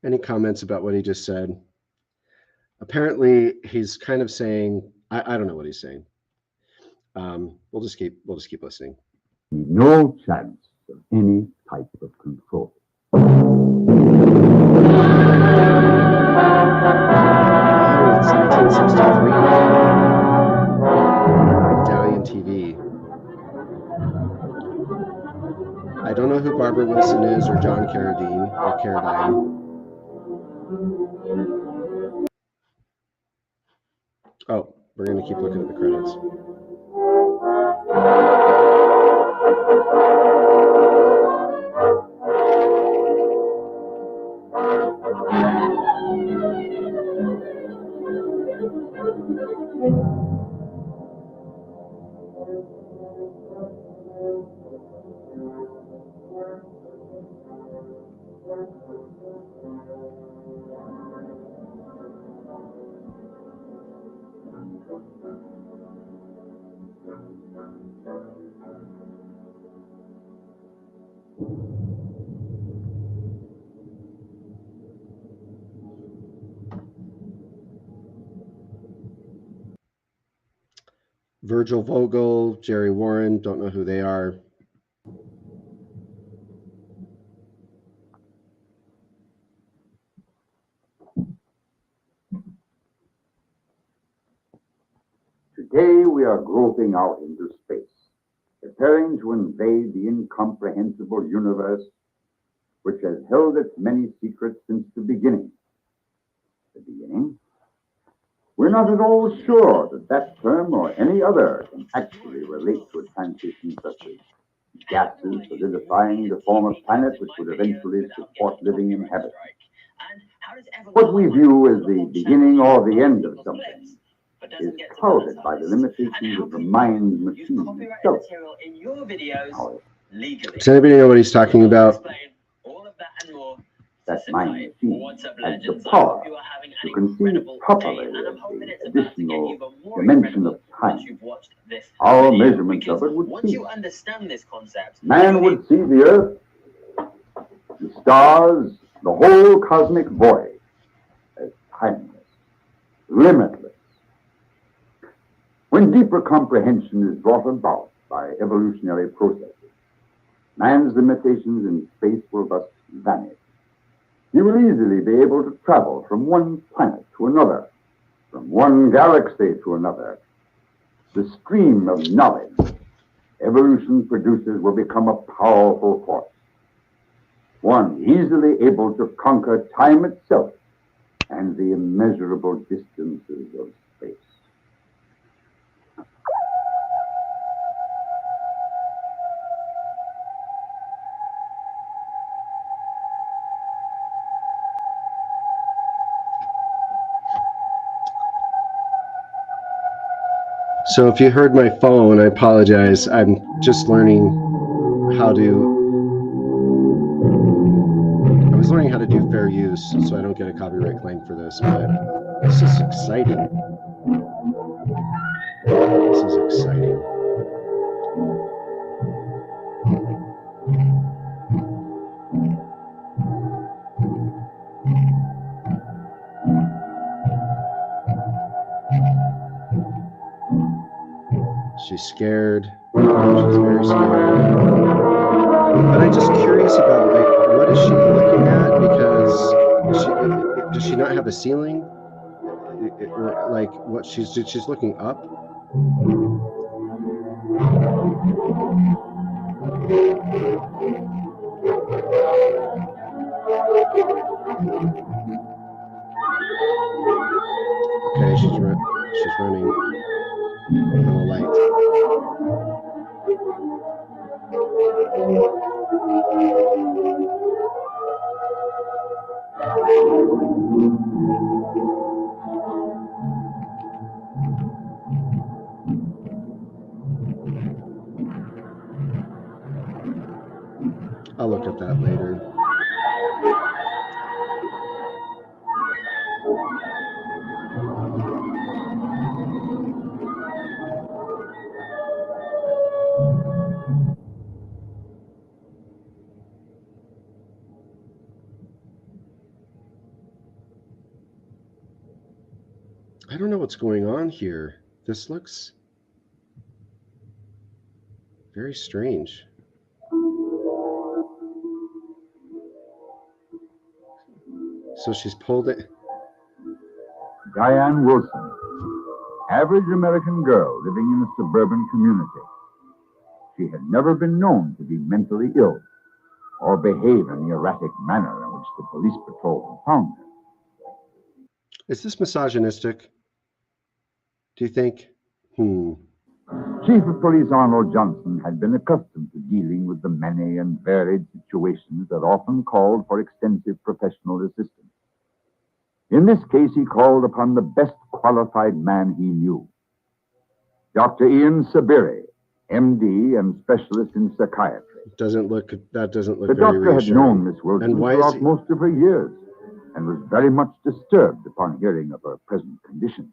Any comments about what he just said? Apparently, he's kind of saying, I don't know what he's saying. We'll just keep listening. No chance of any type of control. It's 1963. Italian TV. I don't know who Barbara Wilson is or John Carradine. Oh, we're going to keep looking at the credits. Virgil Vogel, Jerry Warren, don't know who they are. Today we are groping out into space, preparing to invade the incomprehensible universe which has held its many secrets since the beginning. The beginning? We're not at all sure that that term or any other can actually relate to a transition such as gases solidifying to form a planet which would eventually support living inhabitants. What we view as the beginning or the end of something is clouded by the limitations of the mind machine itself. Does anybody know what he's talking about? That mind machine has the power to conceive properly of the additional dimension of time. Our measurements of it would cease. Man would see the Earth The stars, the whole cosmic void, as timeless, limitless. When deeper comprehension is brought about by evolutionary processes, man's limitations in space will thus vanish. He will easily be able to travel from one planet to another, from one galaxy to another. The stream of knowledge evolution produces will become a powerful force, one easily able to conquer time itself and the immeasurable distances of space. So if you heard my phone, I apologize. I'm just learning how to. I was learning how to do fair use, so I don't get a copyright claim for this. But this is exciting. This is exciting. She's scared. She's very scared. But I'm just curious about, like, what is she looking at? Because does she not have a ceiling? Or like, what she's looking up? Okay, she's running. No light. I'll look at that later. I don't know what's going on here. This looks very strange. So she's pulled it. Diane Wilson, average American girl living in a suburban community. She had never been known to be mentally ill or behave in the erratic manner in which the police patrol had found her. Is this misogynistic? Do you think? Chief of Police Arnold Johnson had been accustomed to dealing with the many and varied situations that often called for extensive professional assistance. In this case, he called upon the best qualified man he knew, Dr. Ian Sabiri, MD and specialist in psychiatry. That doesn't look The very doctor had reassuring. known Miss Wilson And why throughout most of her years and was very much disturbed upon hearing of her present condition.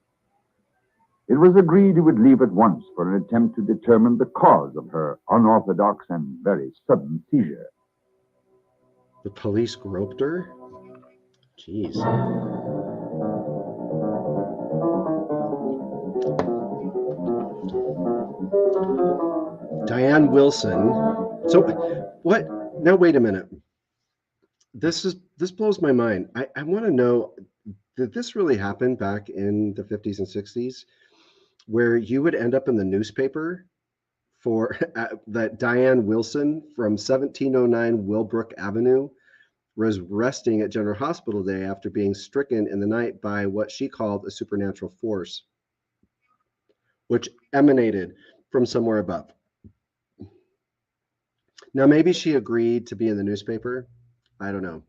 It was agreed he would leave at once for an attempt to determine the cause of her unorthodox and very sudden seizure. The police groped her? Jeez. Diane Wilson. So what? Now wait a minute. This blows my mind. I want to know, did this really happen back in the 50s and 60s? Where you would end up in the newspaper for that Diane Wilson from 1709 Willbrook Avenue was resting at General Hospital Day after being stricken in the night by what she called a supernatural force, which emanated from somewhere above. Now, maybe she agreed to be in the newspaper. I don't know,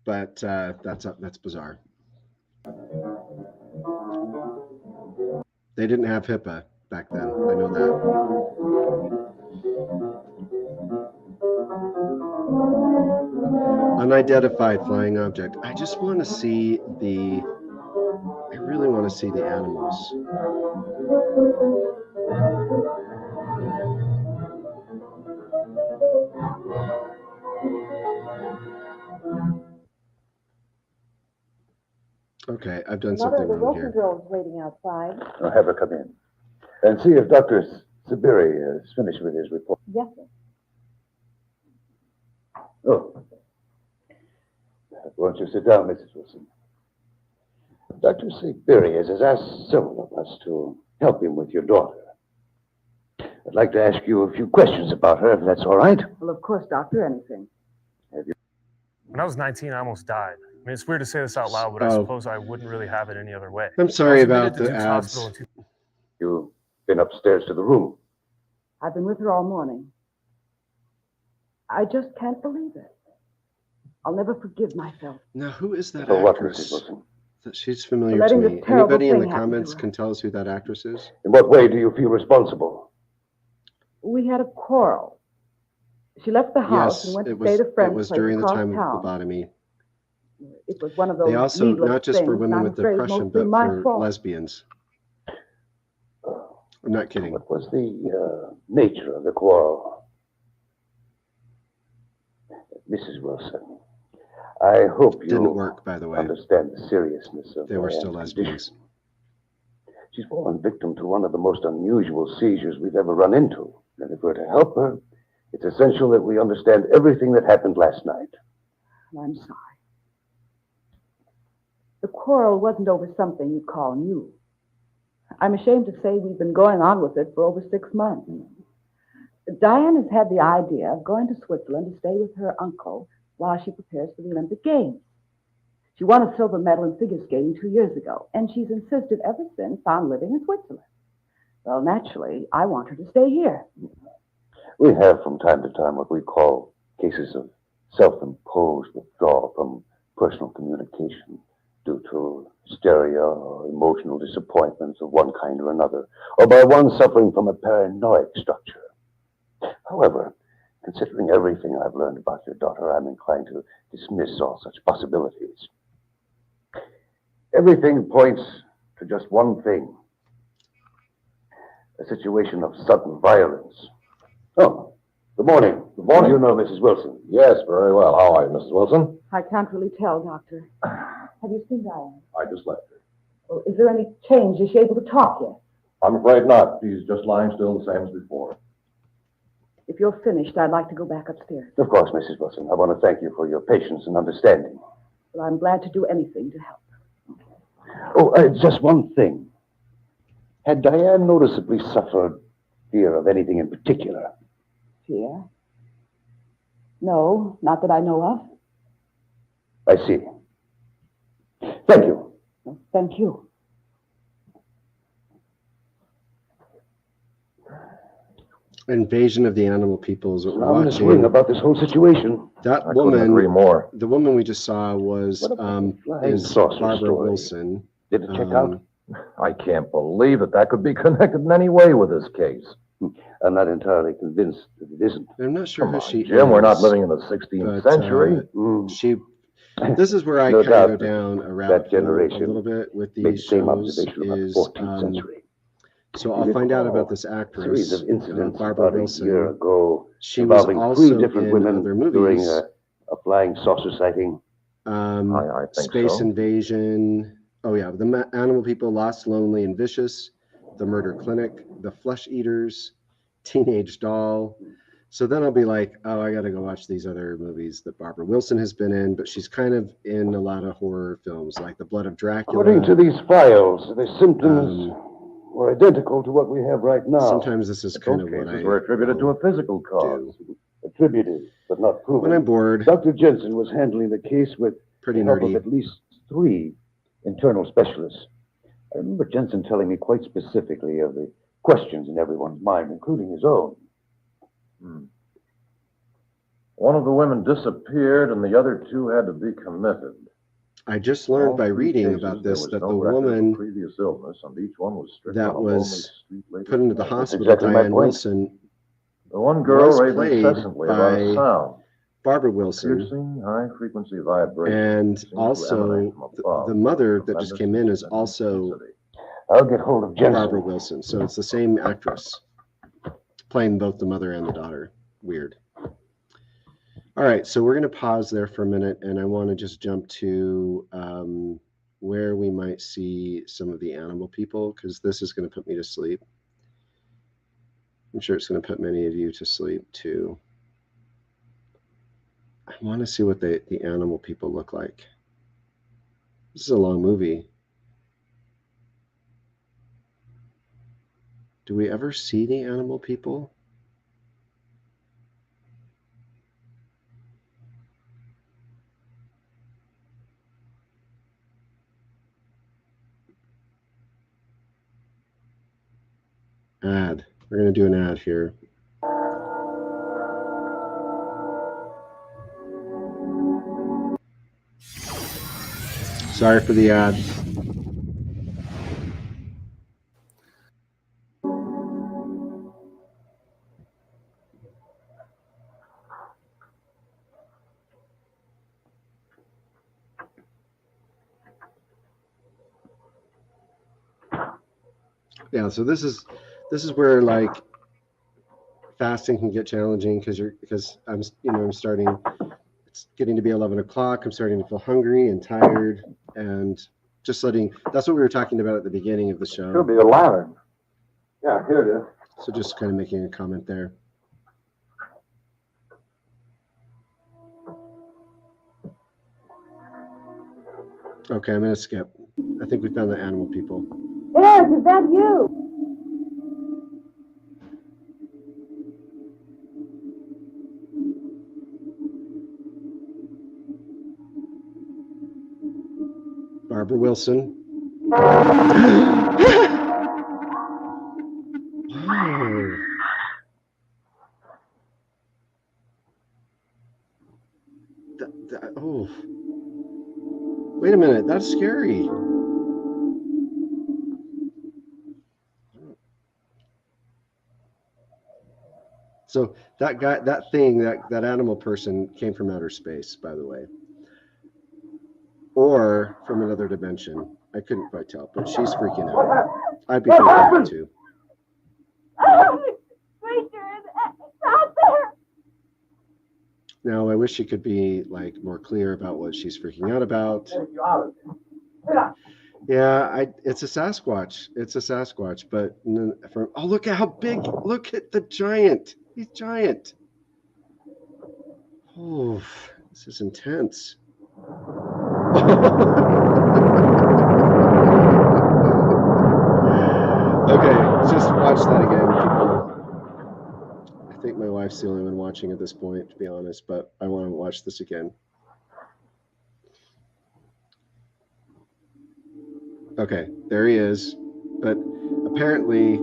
but that's bizarre. They didn't have HIPAA back then. I know that. Unidentified flying object. I just want to see I really want to see the animals. Okay, I've done Mother, something the wrong Wilson here. girl is waiting outside. I'll have her come in. And see if Dr. Sabiri is finished with his report. Yes, sir. Oh. Won't you sit down, Mrs. Wilson? Dr. Sabiri has asked several of us to help him with your daughter. I'd like to ask you a few questions about her, if that's all right. Well, of course, doctor, anything. When I was 19, I almost died. I mean, it's weird to say this out loud, but I suppose I wouldn't really have it any other way. I'm sorry about the ads. You've been upstairs to the room. I've been with her all morning. I just can't believe it. I'll never forgive myself. Now, who is that So what, actress? Mrs. Wilson? That she's familiar Letting to this me. terrible Anybody in the thing happen to comments her. can tell us who that actress is? In what way do you feel responsible? We had a quarrel. She left the house Yes, and went to it stay at a was. It friend's was place during the across time of town. phlebotomy. It was one of those They also, needless not just for things, women and I'm with afraid depression, mostly but my for fault. lesbians. I'm not kidding. What was the nature of the quarrel? Mrs. Wilson, I hope you Didn't work, by the way. understand the seriousness of They were Diane's still condition. lesbians. She's fallen victim to one of the most unusual seizures we've ever run into. And if we're to help her, it's essential that we understand everything that happened last night. I'm sorry. The quarrel wasn't over something you call new. I'm ashamed to say we've been going on with it for over 6 months. Diane has had the idea of going to Switzerland to stay with her uncle while she prepares for the Olympic Games. She won a silver medal in figure skating 2 years ago, and she's insisted ever since on living in Switzerland. Well, naturally, I want her to stay here. We have from time to time what we call cases of self-imposed withdrawal from personal communication due to hysteria or emotional disappointments of one kind or another, or by one suffering from a paranoid structure. However, considering everything I've learned about your daughter, I'm inclined to dismiss all such possibilities. Everything points to just one thing: a situation of sudden violence. Oh, good morning. Good morning. You know Mrs. Wilson? Yes, very well. How are you, Mrs. Wilson? I can't really tell, Doctor. Have you seen Diane? I just left her. Well, is there any change? Is she able to talk yet? I'm afraid not. She's just lying still the same as before. If you're finished, I'd like to go back upstairs. Of course, Mrs. Wilson. I want to thank you for your patience and understanding. Well, I'm glad to do anything to help. Oh, just one thing. Had Diane noticeably suffered fear of anything in particular? Fear? No, not that I know of. I see. Thank you. Well, thank you. Invasion of the Animal People is what we're I'm just watching. worrying about this whole situation. That I couldn't agree woman, more. the woman we just saw was What about the flying is saucer Barbara story? Wilson. Did it check out? I can't believe that could be connected in any way with this case. I'm not entirely convinced that it isn't. I'm not sure Come who on, she Jim, is. we're not living in the 16th but, century. She. This is where I No kind of go doubt down a that rabbit hole a generation little bit with Made the these same shows. observation about the Is 14th century. so I'll find out about this A actress, series of incidents Barbara about a year Wilson. ago She was involving also 3 different in women other during movies. a flying saucer sighting. I think Space so. Invasion. Oh yeah, the Animal People, Lost, Lonely, and Vicious, The Murder Clinic, The Flesh Eaters, Teenage Doll. So then I'll be like, oh, I got to go watch these other movies that Barbara Wilson has been in, but she's kind of in a lot of horror films, like The Blood of Dracula. According to these files, the symptoms were identical to what we have right now. Sometimes this is kind of Both what I cases were attributed to a physical cause. Attributed, but not proven. when I'm bored. Dr. Jensen was handling the case with Pretty the help nerdy. of at least 3 internal specialists. I remember Jensen telling me quite specifically of the questions in everyone's mind, including his own. One of the women disappeared, and the other 2 had to be committed. I just learned All by 3 reading cases, about there this was that no the record of woman previous illness, and each one was stricken that on a lonely was street late put into the at night. hospital, exactly my Diane point. Wilson, The one girl was raved played incessantly about by a sound, Barbara Wilson, piercing, high-frequency vibration. and seemed to also emanate from above the mother with that just tremendous came in is and also intensity. I'll get hold of Jensen. Barbara Wilson. So it's the same actress playing both the mother and the daughter. Weird. All right, so we're going to pause there for a minute, and I want to just jump to where we might see some of the animal people, because this is going to put me to sleep. I'm sure it's going to put many of you to sleep too. I want to see what the animal people look like. This is a long movie. Do we ever see the animal people? Ad. We're going to do an ad here. Sorry for the ad. Yeah, so this is where like fasting can get challenging because I'm starting. It's getting to be 11 o'clock. I'm starting to feel hungry and tired, and just letting. That's what we were talking about at the beginning of the show. Should be a lantern. Yeah, here it is. So just kind of making a comment there. Okay, I'm gonna skip. I think we found the animal people. Yes, is that you? Barbara Wilson. Oh. Wait a minute, that's scary. So that guy, that thing, that animal person came from outer space, by the way. Or from another dimension. I couldn't quite tell, but she's freaking out. I'd be freaking out too. Now, I wish she could be like more clear about what she's freaking out about. Yeah, it's a Sasquatch. It's a Sasquatch, but oh, look at how big! Look at the giant. He's giant. Oh, this is intense. Okay, just watch that again, people. I think my wife's the only one watching at this point, to be honest, but I want to watch this again. Okay, there he is. But apparently,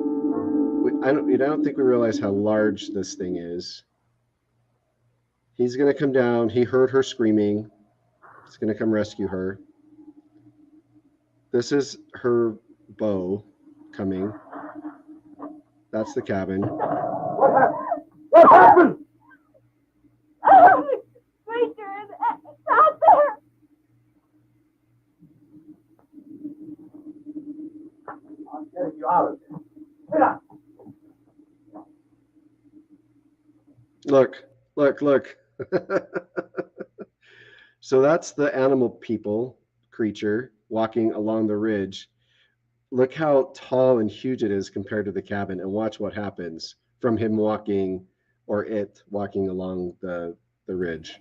I don't think we realize how large this thing is. He's going to come down. He heard her screaming. He's going to come rescue her. This is her bow coming. That's the cabin. What happened? What happened? Creature is out there. I'm getting you out of here. Get out. Look. So that's the animal people creature walking along the ridge. Look how tall and huge it is compared to the cabin, and watch what happens from him walking, or it walking along the ridge.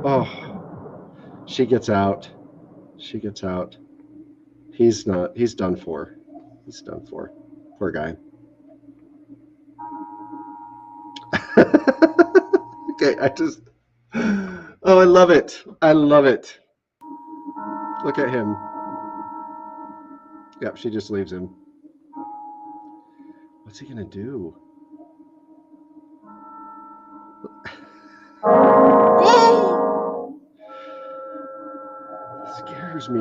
Oh, she gets out. He's done for. Poor guy. Okay, I love it. Look at him. Yep, she just leaves him. What's he gonna do? Scares me.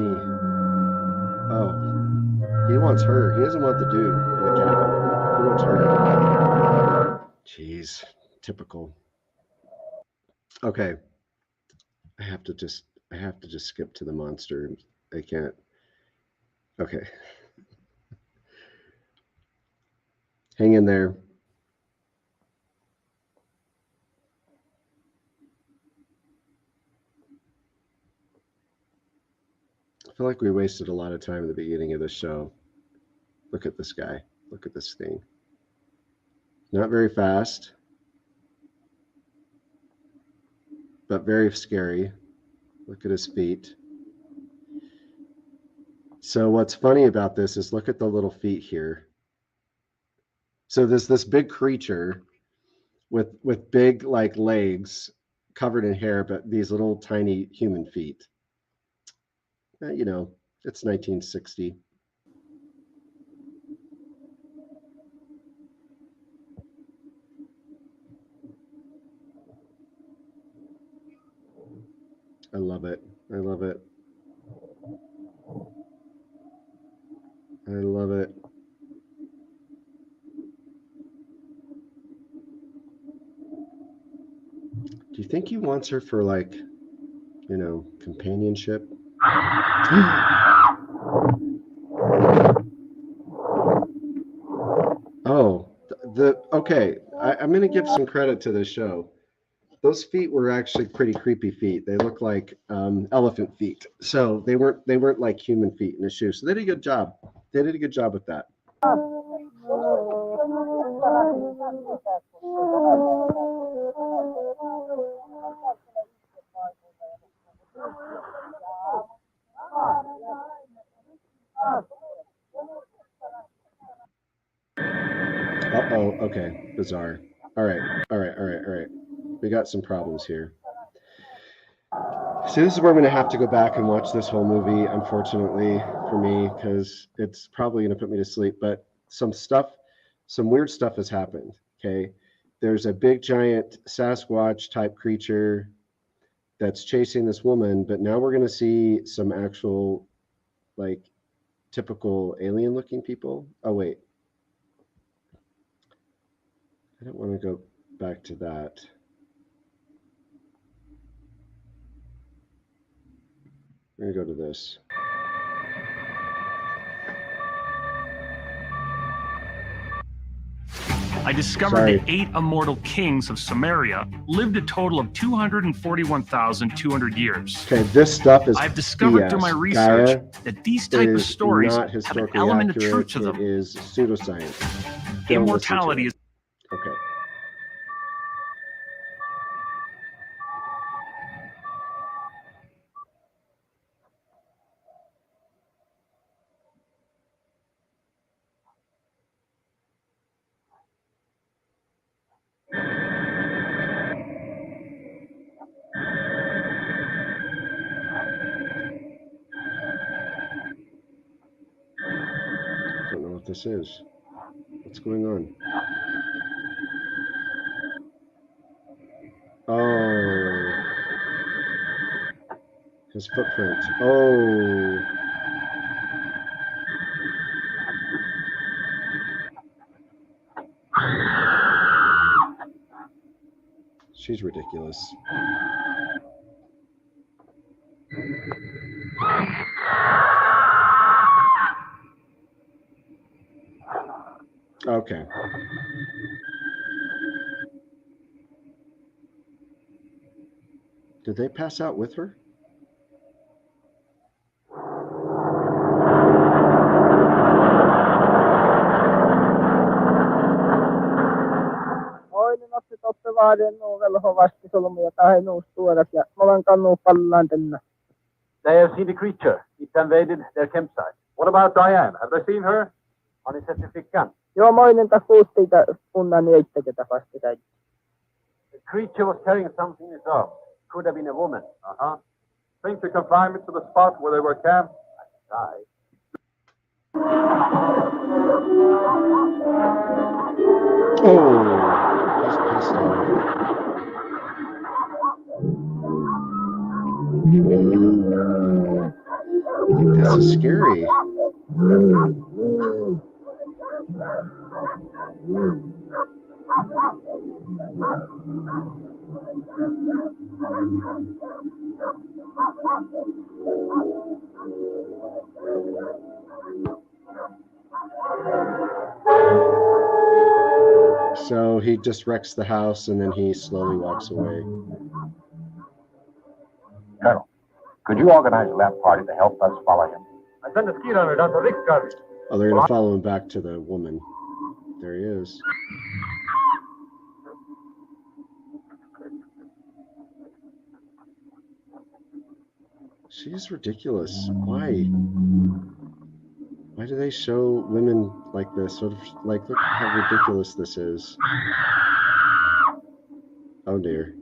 Oh, he wants her. He doesn't want the dude in the cabin. He wants her. Jeez, typical. Okay, I have to just skip to the monster. I can't. Okay. Hang in there. I feel like we wasted a lot of time at the beginning of the show. Look at this guy. Look at this thing. Not very fast, but very scary. Look at his feet. So what's funny about this is look at the little feet here. So there's this big creature with big like legs covered in hair, but these little tiny human feet. You know, it's 1960. I love it. I love it. I love it. Do you think he wants her for like, you know, companionship? Oh, okay. I'm going to give some credit to this show. Those feet were actually pretty creepy feet. They look like elephant feet. So they weren't like human feet in a shoe. So they did a good job. They did a good job with that. Uh-oh, okay, bizarre. All right. We got some problems here. So this is where I'm going to have to go back and watch this whole movie, unfortunately for me, because it's probably going to put me to sleep. But some weird stuff has happened, okay? There's a big, giant Sasquatch-type creature that's chasing this woman, but now we're going to see some actual, like, typical alien-looking people. Oh, wait. I don't want to go back to that. We're going to go to this. I discovered that 8 immortal kings of Samaria lived a total of 241,200 years. Okay, this stuff is I've discovered BS. through my research Gaia that these type of stories not have an element accurate. of truth to them. It is pseudoscience. Immortality is... Okay. I don't know what this is. What's going on? Oh. His footprint. Oh. She's ridiculous. Okay. Did they pass out with her? They have seen the creature. It's invaded their campsite. What about Diane? Have they seen her? Har ni sett fickan? Joo, mä olin taas kuustiita punnan niitä vasta. The creature was carrying something in its arms. Could have been a woman. Uh-huh. Think you can climb it to the spot where they were camped? I Oh, he's pissed off. This is scary. So he just wrecks the house and then he slowly walks away. Colonel, could you organize a lab party to help us follow him? Oh, they're going to follow him back to the woman. There he is. She's ridiculous. Why? Why do they show women like this? Sort of like, look how ridiculous this is. Oh dear.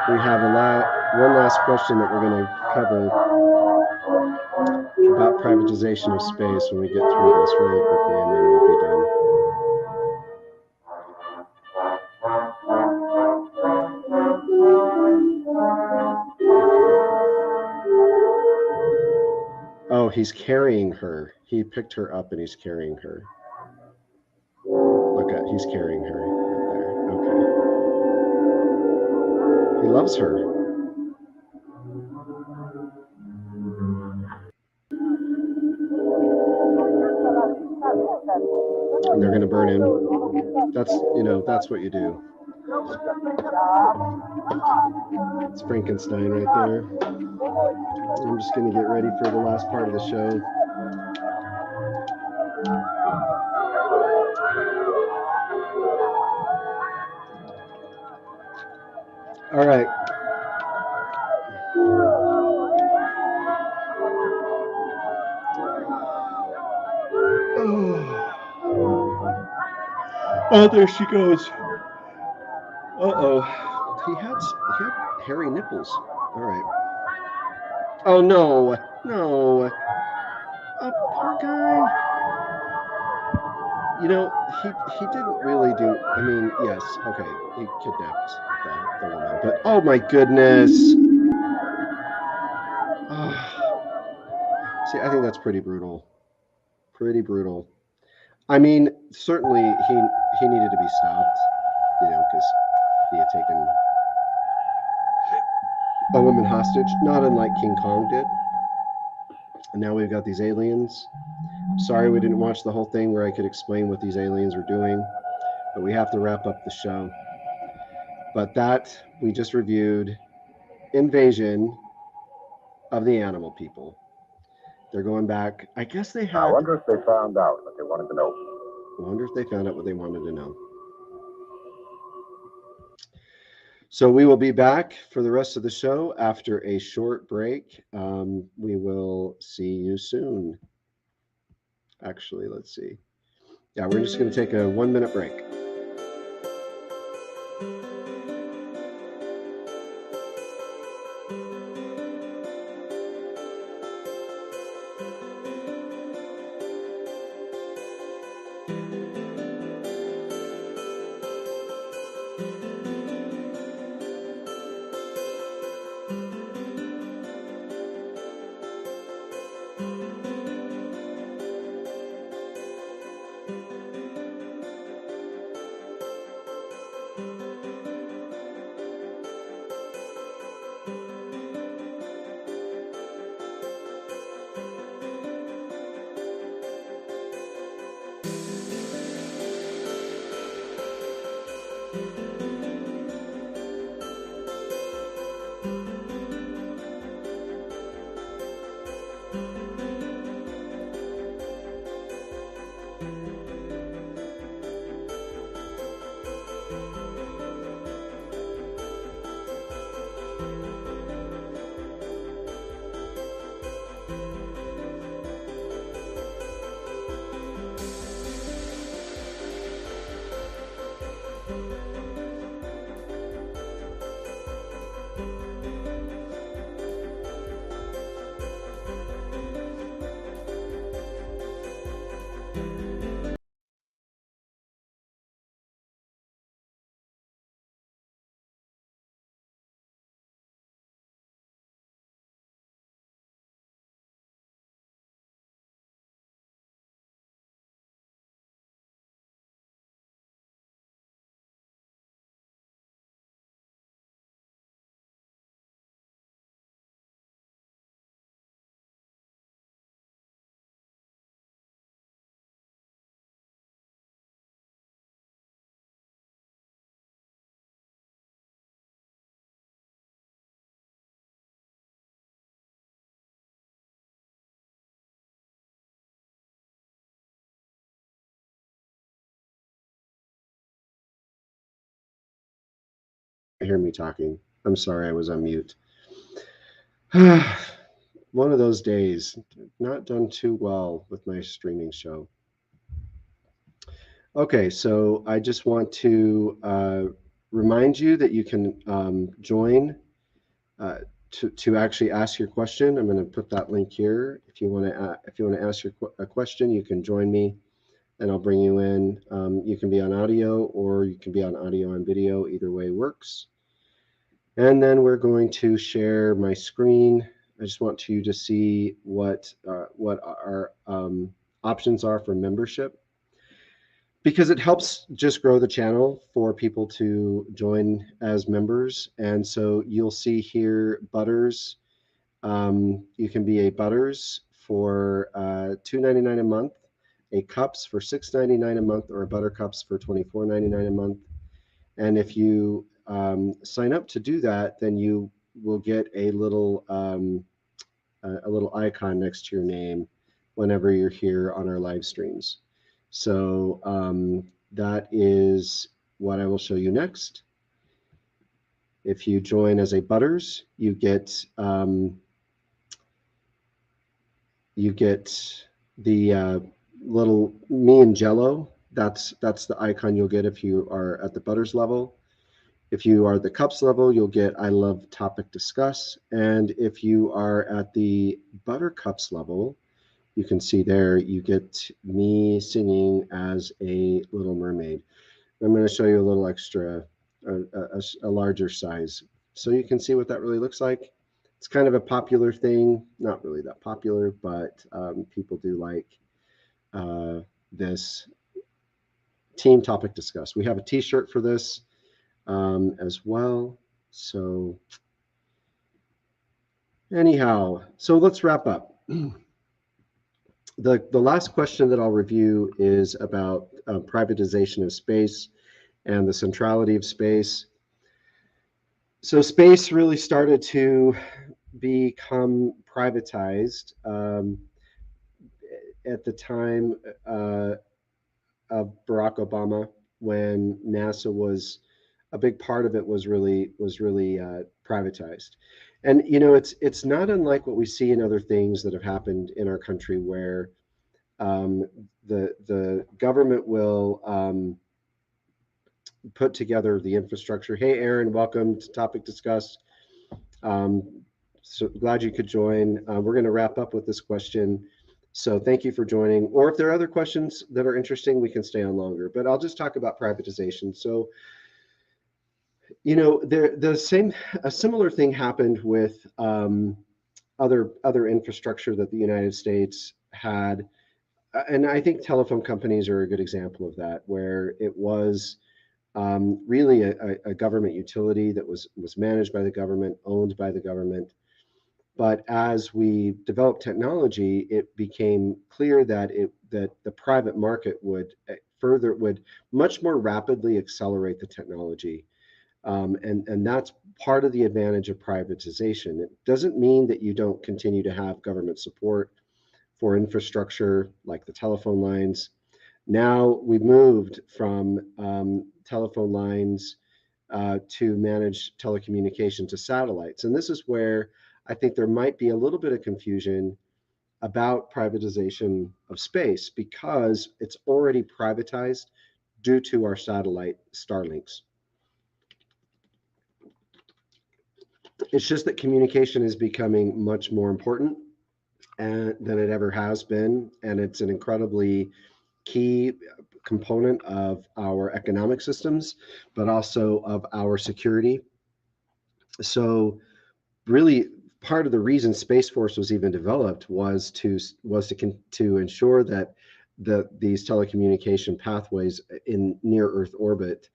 We have one last question that we're going to cover about privatization of space when we get through this really quickly, and then we'll be done. Oh, he's carrying her. He picked her up and he's carrying her. Look at, he's carrying her right there. Okay. He loves her. And they're going to burn him. That's, that's what you do. It's Frankenstein right there. I'm just going to get ready for the last part of the show. All right. Oh, there she goes. Uh-oh. He had hairy nipples. All right. Oh, no. No. Oh, poor guy. He didn't really do, I mean, yes, okay, he kidnapped the woman, but oh my goodness. Oh. See, I think that's pretty brutal. Pretty brutal. I mean, certainly he needed to be stopped, because he had taken a woman hostage, not unlike King Kong did. And now we've got these aliens. Sorry we didn't watch the whole thing where I could explain what these aliens were doing, but we have to wrap up the show. But that, we just reviewed Invasion of the Animal People. They're going back. I guess they had... I wonder if they found out what they wanted to know. I wonder if they found out what they wanted to know. So we will be back for the rest of the show after a short break. We will see you soon. Actually, let's see. Yeah, we're just going to take a 1-minute break. hear me talking. I'm sorry, I was on mute. One of those days, not done too well with my streaming show. Okay, so I just want to remind you that you can join to actually ask your question. I'm going to put that link here. If you want to ask a question, you can join me, and I'll bring you in. You can be on audio, or you can be on audio and video. Either way works. And then we're going to share my screen. I just want you to see what our options are for membership, because it helps just grow the channel for people to join as members. And so you'll see here Butters. You can be a Butters for $2.99 a month, a Cups for $6.99 a month, or a Buttercups for $24.99 a month. And if you sign up to do that, then you will get a little icon next to your name whenever you're here on our live streams. So that is what I will show you next. If you join as a Butters, you get the little me and Jello. That's the icon you'll get if you are at the Butters level. If you are at the Cups level, you'll get I love topic discuss. And if you are at the Buttercups level, you can see there, you get me singing as a Little Mermaid. I'm going to show you a little extra, a larger size, so you can see what that really looks like. It's kind of a popular thing, not really that popular, but people do like this team topic discuss. We have a t-shirt for this as well. So anyhow, so let's wrap up. The last question that I'll review is about privatization of space and the centrality of space. So space really started to become privatized at the time of Barack Obama, when NASA was a big part of it was really privatized. And you know, it's not unlike what we see in other things that have happened in our country, where the government will put together the infrastructure. Hey, Aaron, welcome to Topic Discuss. So glad you could join. We're going to wrap up with this question. So thank you for joining. Or if there are other questions that are interesting, we can stay on longer. But I'll just talk about privatization. So, you know, a similar thing happened with other infrastructure that the United States had, and I think telephone companies are a good example of that, where it was really a government utility that was managed by the government, owned by the government. But as we developed technology, it became clear that the private market would much more rapidly accelerate the technology. And that's part of the advantage of privatization. It doesn't mean that you don't continue to have government support for infrastructure like the telephone lines. Now we moved from telephone lines to manage telecommunication to satellites. And this is where I think there might be a little bit of confusion about privatization of space, because it's already privatized due to our satellite Starlinks. It's just that communication is becoming much more important than it ever has been, and it's an incredibly key component of our economic systems, but also of our security. So really, part of the reason Space Force was even developed was to ensure that these telecommunication pathways in near Earth orbit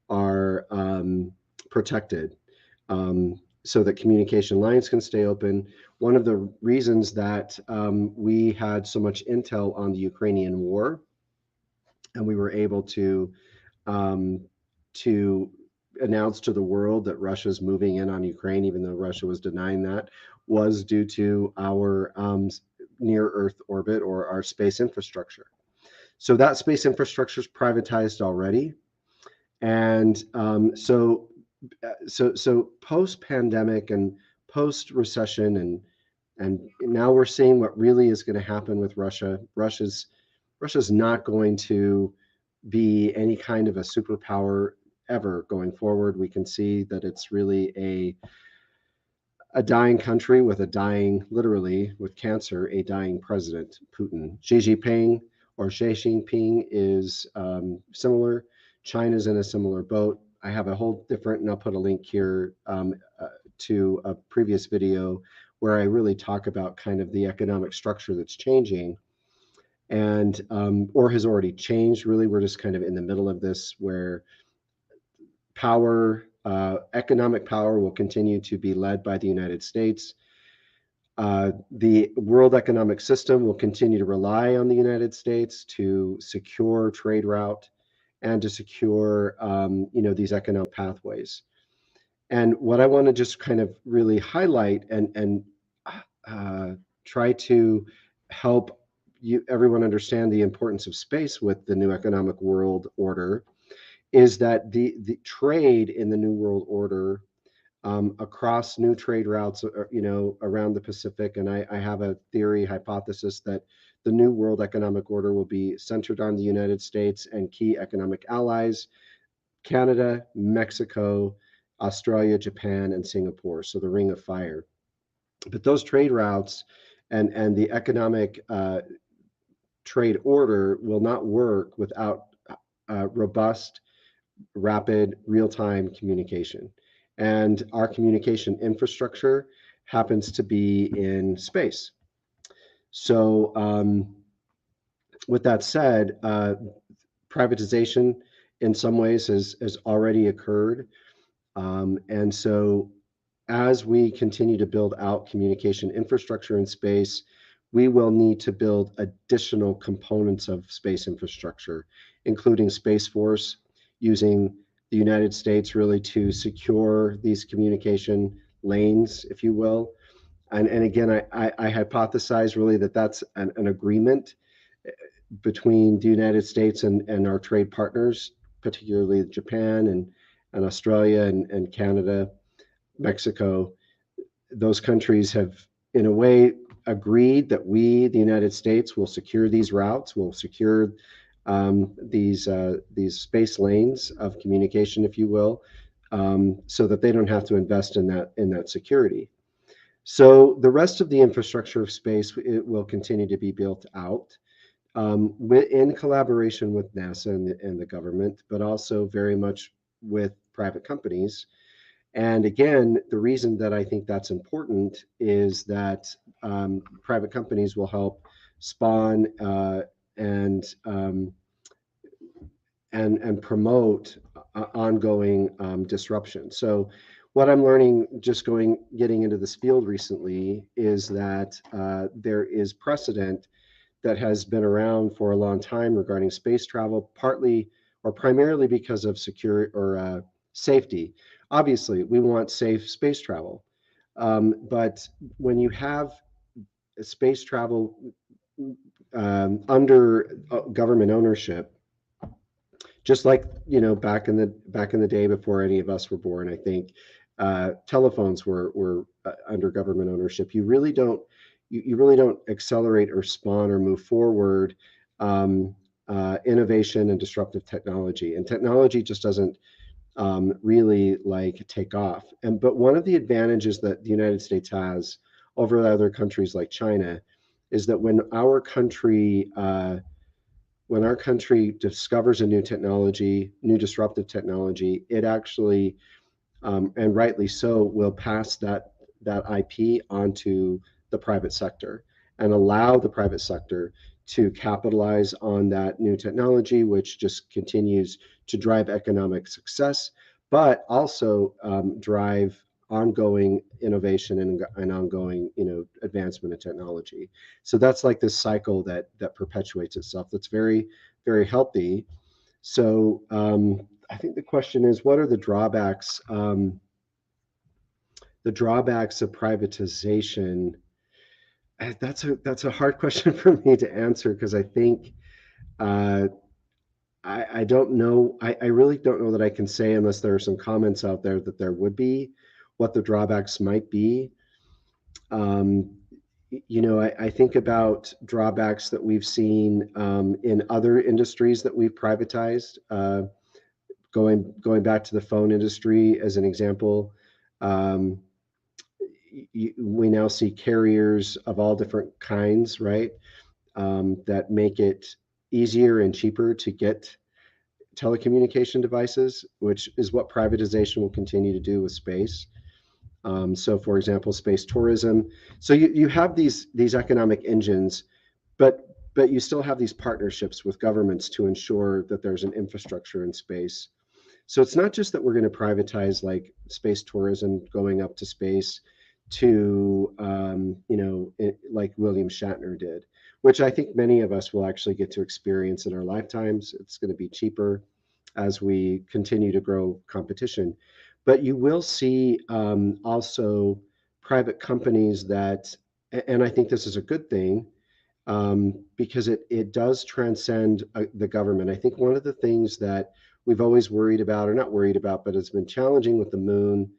are protected, so that communication lines can stay open. One of the reasons that we had so much intel on the Ukrainian war, and we were able to announce to the world that Russia's moving in on Ukraine, even though Russia was denying that, was due to our near Earth orbit, or our space infrastructure. So that space infrastructure is privatized already. And so so post pandemic and post recession, and now we're seeing what really is going to happen with Russia. Russia's not going to be any kind of a superpower ever going forward. We can see that it's really a dying country with a dying, literally with cancer, a dying president, Putin. Xi Jinping is similar. China's in a similar boat. I have a whole different, and I'll put a link here to a previous video where I really talk about kind of the economic structure that's changing, and or has already changed. Really, we're just kind of in the middle of this, where economic power will continue to be led by the United States. The world economic system will continue to rely on the United States to secure trade route and to secure, these economic pathways. And what I want to just kind of really highlight and try to help everyone understand the importance of space with the new economic world order is that the trade in the new world order across new trade routes, around the Pacific. And I have a hypothesis that the new world economic order will be centered on the United States and key economic allies, Canada, Mexico, Australia, Japan, and Singapore. So the Ring of Fire. But those trade routes and the economic trade order will not work without robust, rapid, real-time communication. And our communication infrastructure happens to be in space. So with that said, privatization in some ways has already occurred. And so as we continue to build out communication infrastructure in space, we will need to build additional components of space infrastructure, including Space Force, using the United States really to secure these communication lanes, if you will. And again, I hypothesize really that that's an agreement between the United States and our trade partners, particularly Japan and Australia and Canada, Mexico. Those countries have, in a way, agreed that the United States, will secure these routes, will secure these space lanes of communication, if you will, so that they don't have to invest in that security. So the rest of the infrastructure of space, it will continue to be built out in collaboration with NASA and the government, but also very much with private companies. And again, the reason that I think that's important is that private companies will help spawn and promote ongoing disruption. So what I'm learning just getting into this field recently is that there is precedent that has been around for a long time regarding space travel, partly or primarily because of security or safety. Obviously, we want safe space travel, but when you have space travel under government ownership, just like back in the day before any of us were born, I think telephones were under government ownership. You really don't accelerate or spawn or move forward innovation and disruptive technology, and technology just doesn't really take off. But one of the advantages that the United States has over other countries like China is that when our country discovers a new technology, new disruptive technology, it actually, and rightly so, will pass that IP onto the private sector and allow the private sector to capitalize on that new technology, which just continues to drive economic success, but also drive ongoing innovation and ongoing advancement in technology. So that's like this cycle that perpetuates itself. That's very, very healthy. So I think the question is, what are the drawbacks? The drawbacks of privatization. That's a hard question for me to answer, because I think I don't know. I really don't know that I can say, unless there are some comments out there, that there would be, what the drawbacks might be. I think about drawbacks that we've seen in other industries that we've privatized. Going back to the phone industry as an example, we now see carriers of all different kinds, right? That make it easier and cheaper to get telecommunication devices, which is what privatization will continue to do with space. So, for example, space tourism. So you have these economic engines, but you still have these partnerships with governments to ensure that there's an infrastructure in space. So it's not just that we're going to privatize like space tourism, going up to space to, like William Shatner did, which I think many of us will actually get to experience in our lifetimes. It's going to be cheaper as we continue to grow competition. But you will see also private companies that, and I think this is a good thing, because it does transcend the government. I think one of the things that we've always worried about, or not worried about, but it's been challenging with the moon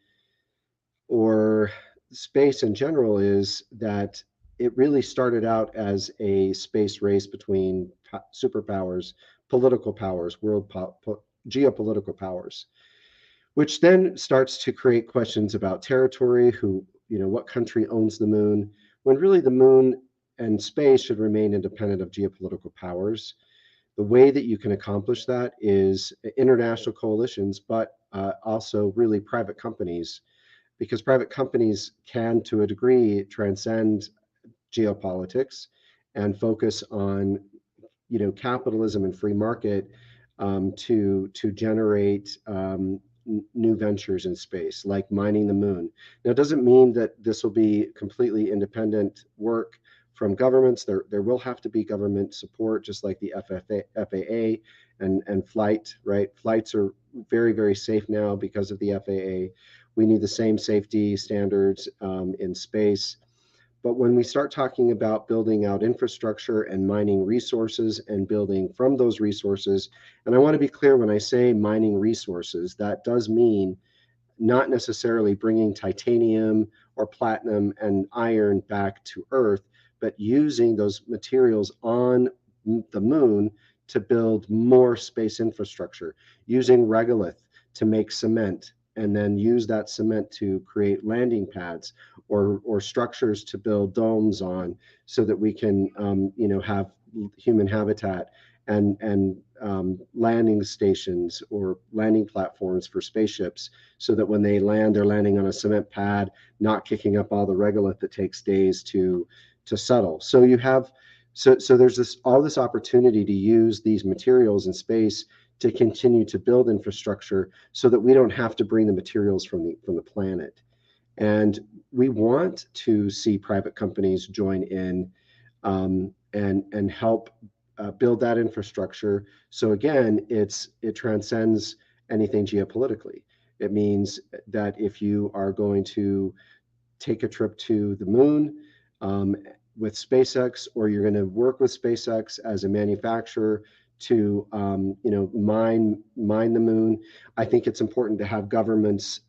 or space in general, is that it really started out as a space race between superpowers, political powers, geopolitical powers, which then starts to create questions about territory, what country owns the moon, when really the moon and space should remain independent of geopolitical powers. The way that you can accomplish that is international coalitions, but also really private companies, because private companies can, to a degree, transcend geopolitics and focus on, capitalism and free market to generate new ventures in space, like mining the moon. Now, it doesn't mean that this will be completely independent work from governments. There will have to be government support, just like the FAA and flight, right? Flights are very, very safe now because of the FAA. We need the same safety standards in space. But when we start talking about building out infrastructure and mining resources and building from those resources, and I want to be clear, when I say mining resources, that does mean not necessarily bringing titanium or platinum and iron back to Earth, but using those materials on the moon to build more space infrastructure, using regolith to make cement, and then use that cement to create landing pads or structures to build domes on, so that we can have human habitat and landing stations or landing platforms for spaceships, so that when they land, they're landing on a cement pad, not kicking up all the regolith that takes days to settle. So you have so there's all this opportunity to use these materials in space to continue to build infrastructure, so that we don't have to bring the materials from the planet. And we want to see private companies join in and help build that infrastructure. So again, it transcends anything geopolitically. It means that if you are going to take a trip to the moon with SpaceX, or you're going to work with SpaceX as a manufacturer to mine the moon, I think it's important to have governments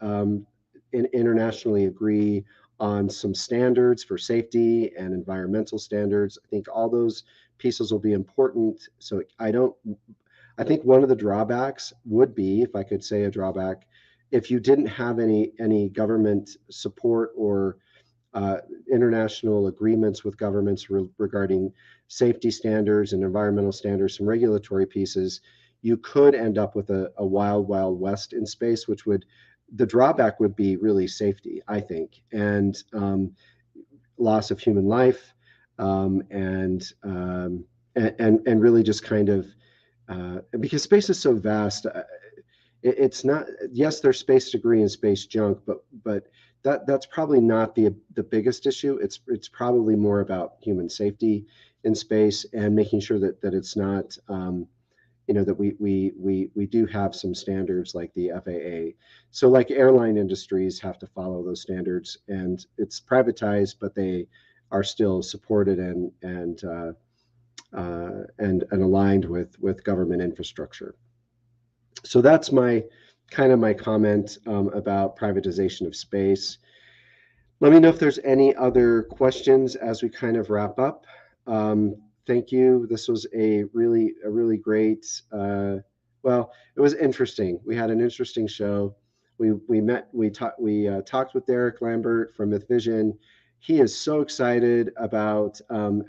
internationally agree on some standards for safety and environmental standards. I think all those pieces will be important. So I think one of the drawbacks would be, if I could say a drawback, if you didn't have any government support or international agreements with governments regarding safety standards and environmental standards, some regulatory pieces, you could end up with a wild west in space, which the drawback would be really safety, I think, and loss of human life, and really just kind of because space is so vast. It's not, yes, there's space debris and space junk, but that's probably not the biggest issue. It's probably more about human safety in space and making sure that it's not, that we do have some standards like the FAA. So like airline industries have to follow those standards, and it's privatized, but they are still supported and and aligned with government infrastructure. So that's my comment about privatization of space. Let me know if there's any other questions as we kind of wrap up. Thank you. This was a really great. Well, it was interesting. We had an interesting show. We talked with Derrick Lambert from MythVision. He is so excited about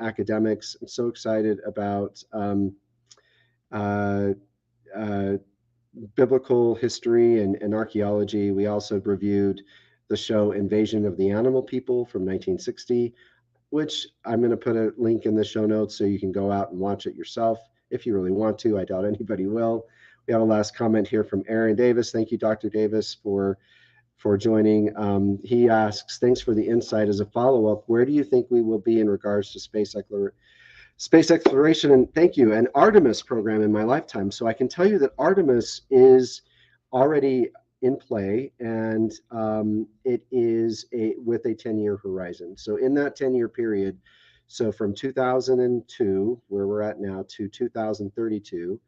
academics. I'm so excited about biblical history and archaeology. We also reviewed the show Invasion of the Animal People from 1960, which I'm going to put a link in the show notes so you can go out and watch it yourself if you really want to. I doubt anybody will. We have a last comment here from Aaron Davis. Thank you, Dr. Davis, for joining. He asks, thanks for the insight. As a follow-up, where do you think we will be in regards to space exploration? And thank you, an Artemis program in my lifetime. So I can tell you that Artemis is already in play, and it is with a 10-year horizon. So in that 10-year period, so from 2002, where we're at now, to 2032.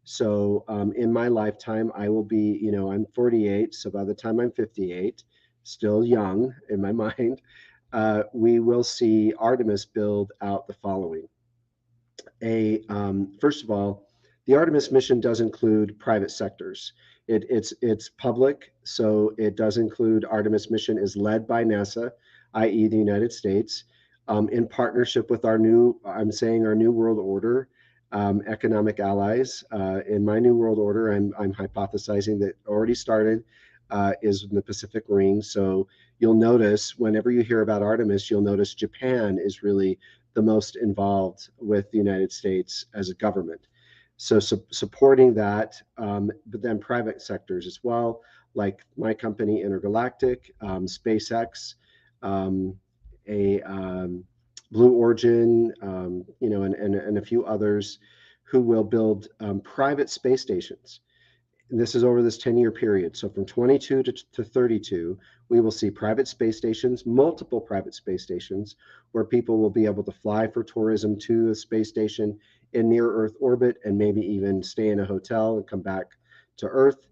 So in my lifetime, I will be, I'm 48. So by the time I'm 58, still young in my mind, we will see Artemis build out the following. First of all, the Artemis mission does include private sectors. It's public, so it does include. Artemis mission is led by NASA, i.e. the United States, in partnership with our new world order economic allies. In my new world order, I'm hypothesizing that already started is in the Pacific Ring. So you'll notice whenever you hear about Artemis, you'll notice Japan is really the most involved with the United States as a government. So supporting that, but then private sectors as well, like my company Intergalactic, SpaceX, Blue Origin, and a few others who will build private space stations. And this is over this 10-year period. So from 22 to 32, we will see private space stations, multiple private space stations, where people will be able to fly for tourism to a space station in near Earth orbit and maybe even stay in a hotel and come back to Earth.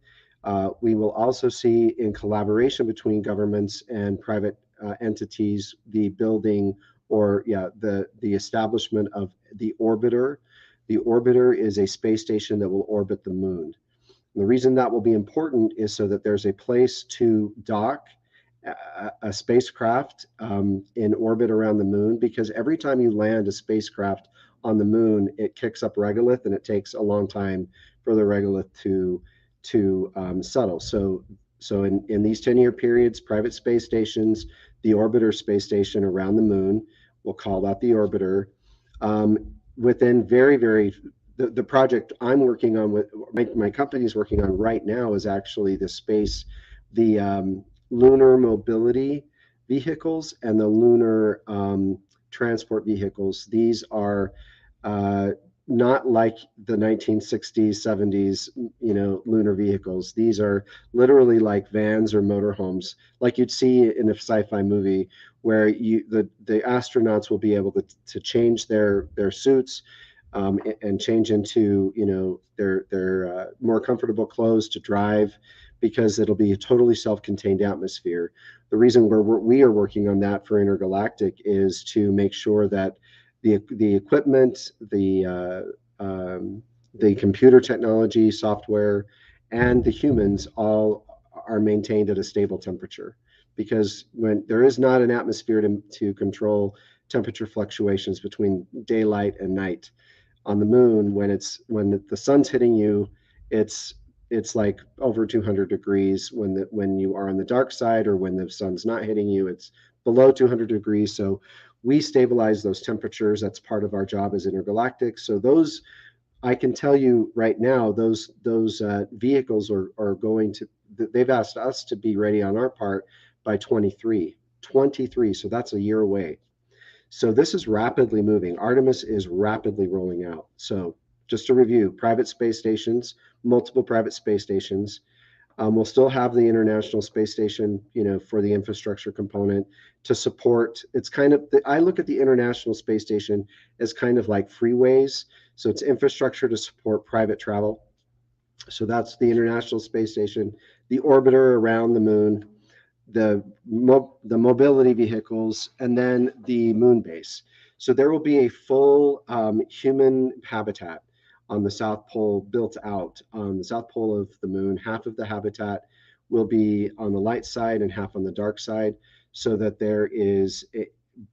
We will also see, in collaboration between governments and private entities, the building the establishment of the orbiter. The orbiter is a space station that will orbit the moon. And the reason that will be important is so that there's a place to dock a spacecraft in orbit around the moon, because every time you land a spacecraft on the moon, it kicks up regolith, and it takes a long time for the regolith to settle. So in these 10-year periods, private space stations, the orbiter space station around the moon, we'll call that the orbiter. Within the project I'm working on, with my company's working on right now, is actually the lunar mobility vehicles and the lunar transport vehicles. These are not like the 1960s, 70s, lunar vehicles. These are literally like vans or motorhomes, like you'd see in a sci-fi movie, where the astronauts will be able to change their suits and change into their more comfortable clothes to drive, because it'll be a totally self-contained atmosphere. The reason we are working on that for Intergalactic is to make sure that the equipment, the computer technology, software, and the humans all are maintained at a stable temperature, because when there is not an atmosphere to control temperature fluctuations between daylight and night. On the moon, when the sun's hitting you, it's like over 200 degrees. When you are on the dark side, or when the sun's not hitting you, it's below 200 degrees. So we stabilize those temperatures. That's part of our job as Intergalactic. So those, I can tell you right now, those vehicles are going to, they've asked us to be ready on our part by 23. So that's a year away. So this is rapidly moving. Artemis is rapidly rolling out. So just to review, private space stations, multiple private space stations, We'll still have the International Space Station, for the infrastructure component to support. It's kind of, I look at the International Space Station as kind of like freeways. So it's infrastructure to support private travel. So that's the International Space Station, the orbiter around the moon, the mobility vehicles, and then the moon base. So there will be a full human habitat on the South Pole built out. On the South Pole of the moon, half of the habitat will be on the light side and half on the dark side, so that there is a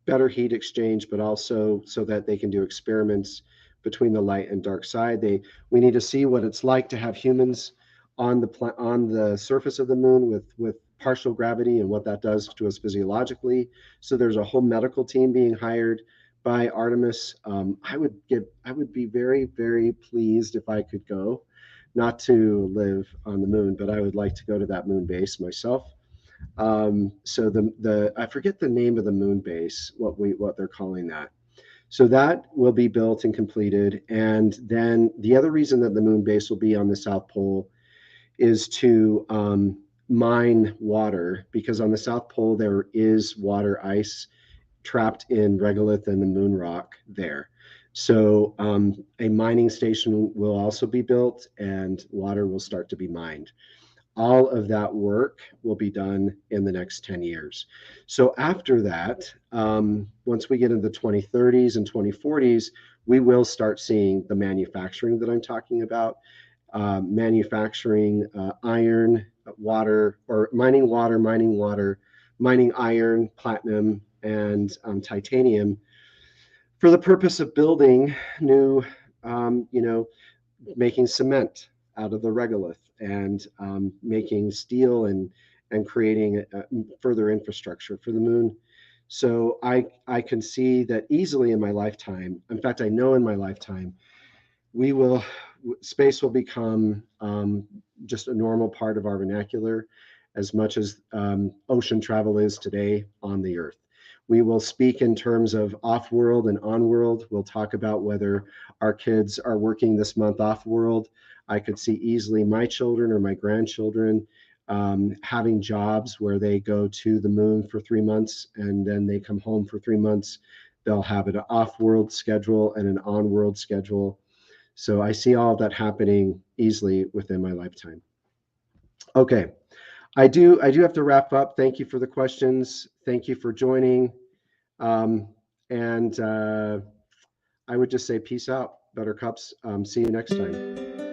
better heat exchange, but also so that they can do experiments between the light and dark side. We need to see what it's like to have humans on the surface of the moon with partial gravity and what that does to us physiologically. So there's a whole medical team being hired by Artemis. I would be very, very pleased if I could go, not to live on the moon, but I would like to go to that moon base myself. So I forget the name of the moon base, what they're calling that. So that will be built and completed. And then the other reason that the moon base will be on the South Pole is to mine water, because on the South Pole there is water ice trapped in regolith and the moon rock there. So a mining station will also be built and water will start to be mined. All of that work will be done in the next 10 years. So after that, once we get into the 2030s and 2040s, we will start seeing the manufacturing that I'm talking about. Manufacturing iron, water, or mining water, mining iron, platinum, and titanium for the purpose of building new, making cement out of the regolith, and making steel and creating further infrastructure for the moon. So I can see that easily in my lifetime. In fact, I know in my lifetime, space will become just a normal part of our vernacular, as much as ocean travel is today on the Earth. We will speak in terms of off-world and on-world. We'll talk about whether our kids are working this month off-world. I could see easily my children or my grandchildren having jobs where they go to the moon for 3 months and then they come home for 3 months. They'll have an off-world schedule and an on-world schedule. So I see all of that happening easily within my lifetime. Okay, I do have to wrap up. Thank you for the questions. Thank you for joining. And I would just say peace out, buttercups. See you next time.